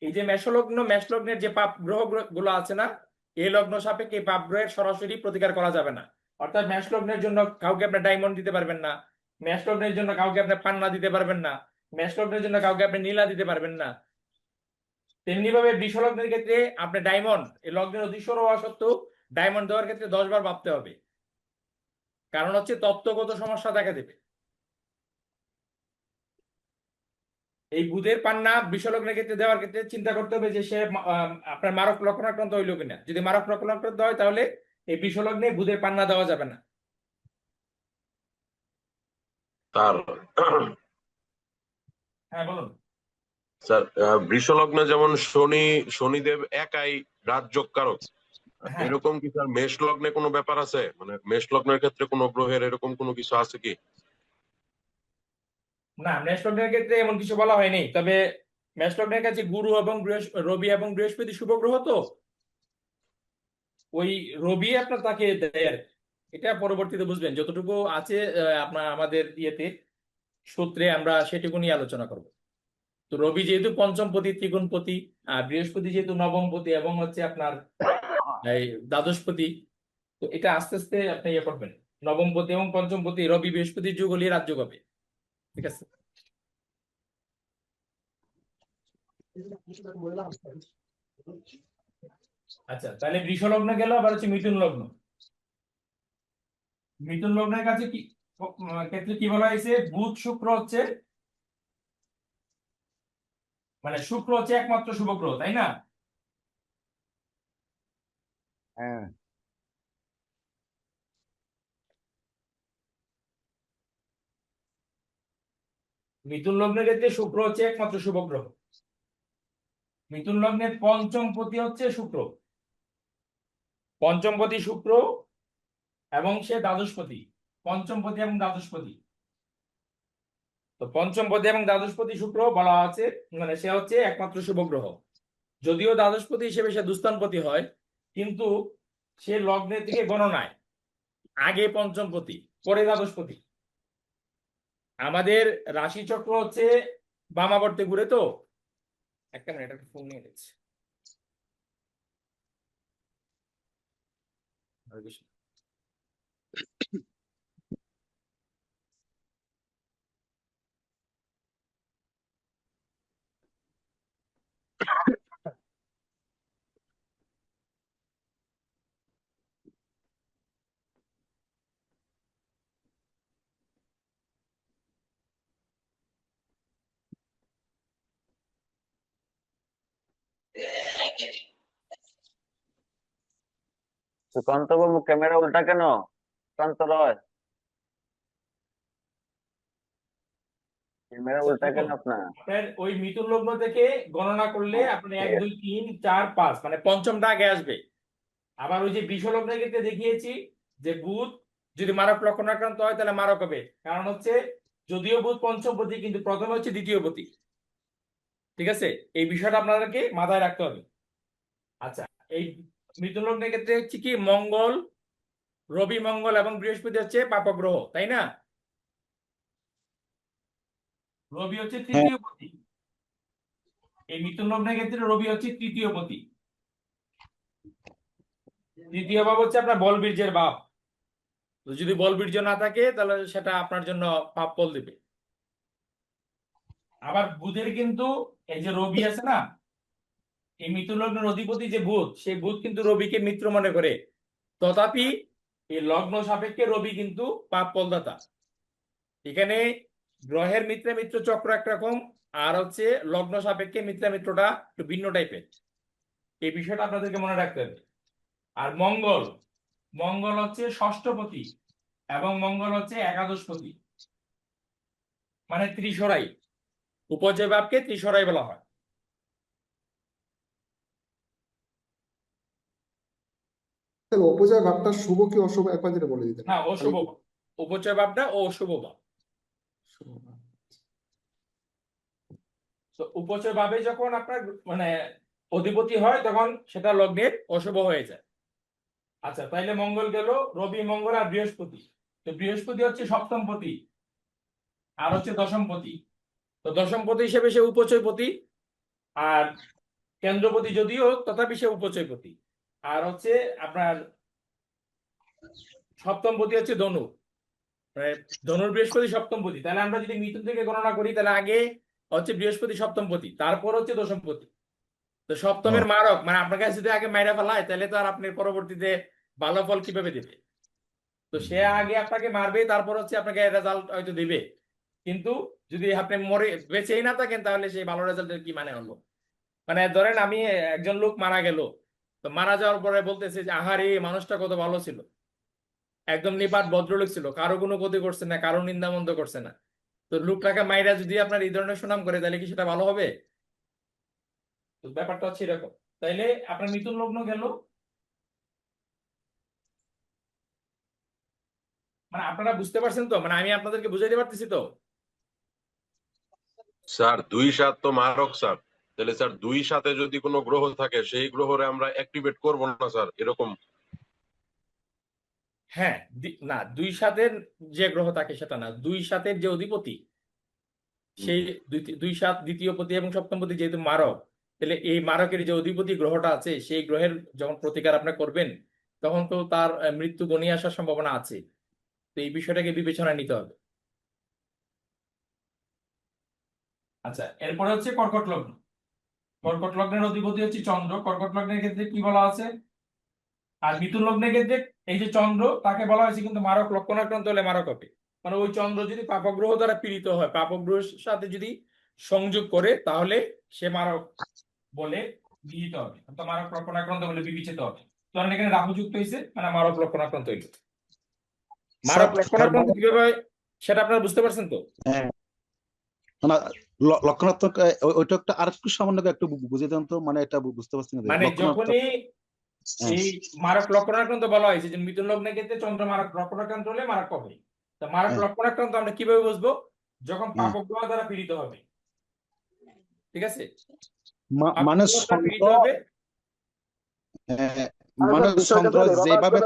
এই যে মেষ লগ্নের যে পাপ গ্রহ গুলো আছে না, এই লগ্ন সাপেক্ষে এই পাপ গ্রহের সরাসরি প্রতিকার করা যাবে না। অর্থাৎ মেষ লগ্নের জন্য কাউকে আপনি ডায়মন্ড দিতে পারবেন না, মেষ লগ্নের জন্য কাউকে আপনি পান্না দিতে পারবেন না, মেষ লগ্নের জন্য কাউকে আপনি নীলা দিতে পারবেন না। তেমনি ভাবে বৃষ লগ্নের ক্ষেত্রে আপনি ডায়মন্ড এই লগ্নের অধীশ্বর হওয়া সত্ত্বেও ডায়মন্ড দেওয়ার ক্ষেত্রে 10 বার ভাবতে হবে, কারণ হচ্ছে তত্ত্বগত সমস্যা দেখা দেবে। এই বুধের পান্না বৃষলগ্নের ক্ষেত্রে দেওয়ার ক্ষেত্রে চিন্তা করতে হবে যে সে আপনার মারক লক্ষণাক্রান্ত হইল কিনা। যদি মারক লক্ষণাক্রান্ত হয় তাহলে এই বৃষলগ্নে বুধের পান্না দেওয়া যাবে না। তার হ্যাঁ বলুন স্যার, বৃষলগ্নে যেমন শনিদেব একাই রাজযোগ কারক, এরকম কি স্যার মেষ লগ্নে কোনো ব্যাপার আছে? মানে মেষ লগ্নের ক্ষেত্রে কোনো গ্রহের এরকম কোনো কিছু আছে কি? না, মেষ লগ্নের ক্ষেত্রে এমন কিছু বলা হয়নি, তবে মেষ লগ্নের কাছে গুরু এবং রবি এবং বৃহস্পতি শুভ গ্রহ, তো ওই রবি আপনার তাকে দেয় আর কি। এটা পরবর্তীতে বুঝবেন, যতটুকু আছে আপনার আমাদের ইয়েতে সূত্রে আমরা সেটুকু নিয়ে আলোচনা করব। তো রবি যেহেতু পঞ্চমপতি ত্রিকোণপতি, আর বৃহস্পতি যেহেতু নবমপতি এবং হচ্ছে আপনার এই দ্বাদশপতি, তো এটা আস্তে আস্তে আপনি ইয়ে করবেন। নবমপতি এবং পঞ্চমপতি রবি বৃহস্পতির যুগ হলে রাজযোগ হবে। ঠিক আছে, আচ্ছা তাহলে বৃষ লগ্ন গেল, আবার হচ্ছে মিথুন লগ্ন। মিথুন লগ্নের কাছে কি ক্ষেত্রে কি বলা হয়েছে? বুধ শুক্র হচ্ছে, মানে শুক্র হচ্ছে একমাত্র শুভ গ্রহ, তাই না? হ্যাঁ, মিথুন লগ্নের ক্ষেত্রে শুক্র হচ্ছে একমাত্র শুভ গ্রহ। মিথুন লগ্নের পঞ্চমপতি হচ্ছে শুক্র, পঞ্চমপতি শুক্র এবং সে দ্বাদশপতি, পঞ্চমপতি এবং দ্বাদশপতি। তো পঞ্চমপতি এবং দ্বাদশপতি শুক্র বলা আছে, মানে সে হচ্ছে একমাত্র শুভ গ্রহ। যদিও দ্বাদশপতি হিসেবে সে দুস্থানপতি হয়, কিন্তু সে লগ্নের দিকে গণনায় আগে পঞ্চমপতি পরে দ্বাদশপতি। আমাদের রাশি চক্র হচ্ছে বামাবর্তে ঘুরে, তো একটা মিনিট একটা ফোন নিয়ে নিচ্ছি। সুকান্ত বাবু, ক্যামেরা উল্টা কেন? সুকান্ত রয়, ক্যামেরা উল্টা কেন আপনার? আপনার ওই মিথুন লগ্ন থেকে গণনা করলে আপনি 1 2 3 4 5 মানে পঞ্চমটা আগে আসবে। আবার ওই যে বৃষ লগ্নের ক্ষেত্রে দেখিয়েছি যে বুধ যদি মারক লক্ষণাক্রান্ত হয় তাহলে মারক হবে, কারণ হচ্ছে যদিও বুধ পঞ্চমপতি কিন্তু প্রথমে হচ্ছে দ্বিতীয়পতি। ঠিক আছে, এই বিষয়টা আপনাদেরকে মাথায় রাখতে হবে। আচ্ছা, এই মিথুন লগ্নের ক্ষেত্রে হচ্ছে কি মঙ্গল, রবি মঙ্গল এবং বৃহস্পতি হচ্ছে পাপগ্রহ, তাই না? রবি হচ্ছে তৃতীয় পতি। এই মিথুন লগ্নের ক্ষেত্রে রবি হচ্ছে তৃতীয় পতি। তৃতীয় ভাব হচ্ছে আপনার বলবীর্যের ভাব। তো যদি বলবীর্য না থাকে তাহলে সেটা আপনার জন্য পাপ ফল দেবে। আবার বুধের কিন্তু এই যে রবি আছে না, এই মিথুন লগ্নের অধিপতি যে বুধ, সেই বুধ কিন্তু রবিকে মিত্র মনে করে, তথাপি এই লগ্ন সাপেক্ষে রবি কিন্তু পাপ ফলদাতা। এখানে গ্রহের মিত্রে মিত্র চক্র একরকম, আর হচ্ছে লগ্ন সাপেক্ষে মিত্রা মিত্রটা একটু ভিন্ন টাইপের। এই বিষয়টা আপনাদেরকে মনে রাখতে হবে। আর মঙ্গল, মঙ্গল হচ্ছে ষষ্ঠপতি, এবং মঙ্গল হচ্ছে একাদশপতি, মানে ত্রিশরাই। উপজয় ভাবকে ত্রিশরাই বলা হয়। তাহলে অপচয় ভাবটা শুভ কি অশুভ একবার যেটা বলে দিতেন। না, অশুভ ভাব। উপচয় ভাবটা ও অশুভ ভাব। শুভ ভাব। তো উপচয় ভাবে যখন আপনার মানে অধিপতি হয় তখন সেটা লগ্নের অশুভ হয়ে যায়। আচ্ছা, তাইলে মঙ্গল গেল, রবি মঙ্গল আর বৃহস্পতি। তো বৃহস্পতি হচ্ছে সপ্তমপতি আর হচ্ছে দশমপতি। তো দশমপতি হিসেবে সে উপচয়পতি, আর কেন্দ্রপতি যদিও তথাপি সে উপচয়পতি। আর হচ্ছে আপনার সপ্তমপতি হচ্ছে ধনু, মানে ধনুর বৃহস্পতি সপ্তমপতি। তাহলে আমরা যদি মিথুন থেকে গণনা করি তাহলে আগে হচ্ছে বৃহস্পতি সপ্তমপতি, তারপর হচ্ছে দশমপতি। তো সপ্তমের মারক মানে আপনার কাছে যদি আগে মাইরা ফেলায় তাহলে তো আর আপনি পরবর্তীতে ভালো ফল কিভাবে দেবে? তো সে আগে আপনাকে মারবে, তারপর হচ্ছে আপনাকে রেজাল্ট হয়তো দিবে। কিন্তু যদি আপনি মরে বেঁচেই না থাকেন তাহলে সেই ভালো রেজাল্টের কি মানে হলো? মানে ধরেন আমি একজন লোক মারা গেল, তো মারা যাওয়ার পরে বলতেছে যে আহারে এই মানুষটা কত ভালো ছিল, একদম নিপাট ভদ্রলোক ছিল, কারো কোনো ক্ষতি করছে না, কারো নিন্দা মন্দ করছে না। তো লোকটাকে মাইরা যদি আপনার এই ধরনের সুনাম করে তাহলে কি সেটা ভালো হবে? তো ব্যাপারটা হচ্ছে এরকম। তাইলে আপনার মিথুন লগ্ন গেল, মানে আপনারা বুঝতে পারছেন তো? মানে আমি আপনাদেরকে বুঝাইতে পারতেছি তো? স্যার 2-7 তো মারক স্যার, তাহলে স্যার 2-7-এ যদি কোনো গ্রহ থাকে সেই গ্রহরে আমরা অ্যাক্টিভেট করব না স্যার, এরকম? হ্যাঁ, না 2-7-এর যে গ্রহ থাকে সেটা না, 2-7-এর যে অধিপতি সেই 2-7 দ্বিতীয় পতি এবং সপ্তম পতি যেহেতু মারক, তাহলে এই মারকের যে অধিপতি গ্রহটা আছে সেই গ্রহের যখন প্রতিকার আপনি করবেন তখন তো তার মৃত্যু ঘনিয়ে আসার সম্ভাবনা আছে। তো এই বিষয়টাকে বিবেচনায় নিতে হবে। আচ্ছা, এরপরে হচ্ছে কর্কট লগ্ন। কর্কট লগ্নের অধিপতি হচ্ছে চন্দ্র। কর্কট লগ্নের ক্ষেত্রে কি বলা আছে? আর মিথুন লগ্নের ক্ষেত্রে এই যে চন্দ্র, তাকে বলা হয়েছে কিন্তু মারক লক্ষণাক্রান্ত হলে মারক হবে। মানে ওই চন্দ্র যদি পাপগ্রহ দ্বারা পীড়িত হয়, পাপগ্রহের সাথে যদি সংযোগ করে তাহলে সে মারক বলে বিহিত হবে, তো মারক লক্ষণাক্রান্ত বলে বিবেচিত হবে। কারণ এখানে রাহু যুক্ত হয়েছে, মানে মারক লক্ষণাক্রান্ত হইল। মারক লক্ষণাক্রান্ত কিভাবে হয় সেটা আপনারা বুঝতে পারছেন তো? হ্যাঁ, না লক্ষণাত্মক ওইটা একটা আরেকটু সামান্য একটু বুঝিয়ে দেন তো, মানে এটা বুঝতে পারছি না মানে লক্ষণাত্মক। যখনই এই মারক লক্ষণাক্রান্ত বলা হয়েছে যে মিথুন লগ্নের ক্ষেত্রে চন্দ্র মারক লক্ষণাক্রান্ত হলে মারক হবে। তা মারক লক্ষণাক্রান্ত আমরা কিভাবে বুঝবো? যখন পাপগ্রহ দ্বারা পীড়িত হবে। ঠিক আছে, মানে পীড়িত হবে। মানে চন্দ্র যেভাবে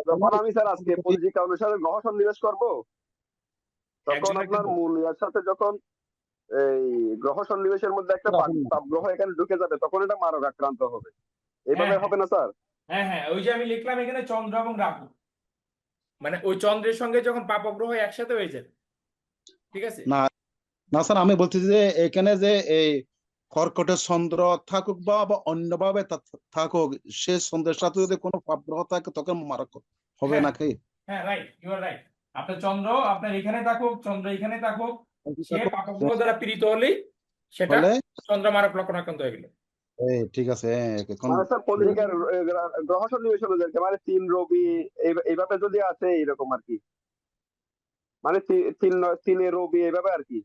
যখন আমি স্যার আজকে পঞ্জিকা অনুসারে গ্রহ সন্নিবেশ করব, তখন আপনার মূল ইয়ার সাথে যখন এই গ্রহ সন্নিবেশের মধ্যে একটা পাপ গ্রহ এখানে ঢুকে যাবে, তখন এটা মারক আক্রান্ত হবে। এইভাবে হবে না স্যার? হ্যাঁ হ্যাঁ, ওই যে আমি লিখলাম এখানে চন্দ্র এবং রাহু, মানে ওই চন্দ্রের সঙ্গে যখন পাপগ্রহ একসাথে হয়ে যাবে। ঠিক আছে না না স্যার, আমি বলছি যে এখানে যে এই কর্কটের চন্দ্র থাকুক বা অন্যভাবে থাকুক, সে চন্দ্রের সাথে যদি কোনো পাপ গ্রহ থাকে তখন মারক হবে নাকি? হ্যাঁ, রাইট, ইউ আর রাইট। আপনার চন্দ্র আপনার এখানে থাকুক, চন্দ্র এখানে থাকুক, সে পাপগ্রহ দ্বারা পীড়িত হলেই সেটা চন্দ্র মারক লক্ষণাক্রান্ত হয়ে গেল। ঠিক আছে। মানে স্যার পঞ্জিকার গ্রহ সন্নিবেশ অনুযায়ী মানে 3 রবি এইভাবে যদি আছে এইরকম আর কি, মানে 3 রবি এইভাবে আর কি,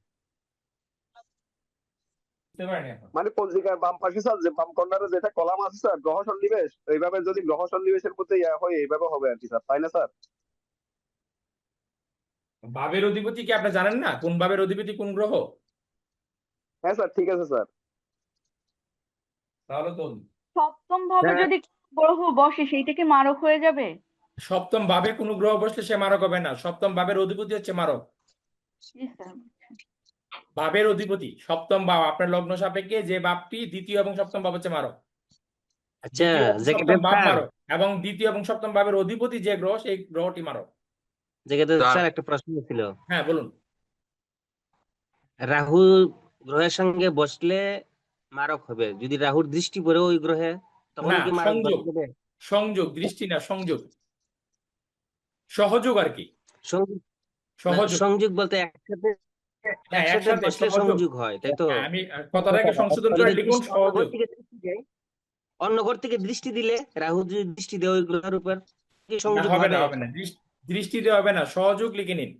মানে পঞ্জিকার বাম পাশে স্যার যে বাম কর্নারে যেটা কলাম আছে স্যার গ্রহ সন্নিবেশ, এইভাবে যদি গ্রহ সন্নিবেশের মধ্যে হয় এইভাবে হবে আর কি স্যার, তাই না স্যার? ভাবের অধিপতি কি আপনি জানেন না? কোন ভাবের অধিপতি কোন গ্রহ? হ্যাঁ স্যার, ঠিক আছে স্যার। তাহলে তো সপ্তম ভাবে যদি গ্রহ বসে সেইটা কি মারক হয়ে যাবে? সপ্তম ভাবে কোন গ্রহ বসলে সে মারক হবে না। সপ্তম ভাবের অধিপতি হচ্ছে মারক। ভাবের অধিপতি সপ্তম ভাব, আপনার লগ্ন সাপেক্ষে যে ভাবটি দ্বিতীয় এবং সপ্তম ভাব হচ্ছে মারক। আচ্ছা, সপ্তম ভাব মারক এবং দ্বিতীয় এবং সপ্তম ভাবের অধিপতি যে গ্রহ সেই গ্রহটি মারক। স্যার একটা প্রশ্ন ছিল। হ্যাঁ বলুন। রাহু গ্রহের সঙ্গে বসলে মারক হবে, যদি রাহুর দৃষ্টি পড়ে ওই গ্রহে তখন কি মারক হবে? সংযোগ, দৃষ্টি না, সংযোগ, সহযোগ আর কি। সংযোগ বলতে একসাথে বসলে সংযোগ হয়, তাই তো? আমি কথাটাকে সংশোধন করে লিখুন সহযোগ। অন্য ঘর থেকে দৃষ্টি দিলে রাহু যদি দৃষ্টি দেয় ওই গ্রহের উপর কি সংযোগ হবে না? হবে না, দৃষ্টিতে হবে না, সহযোগ লিখে নিন।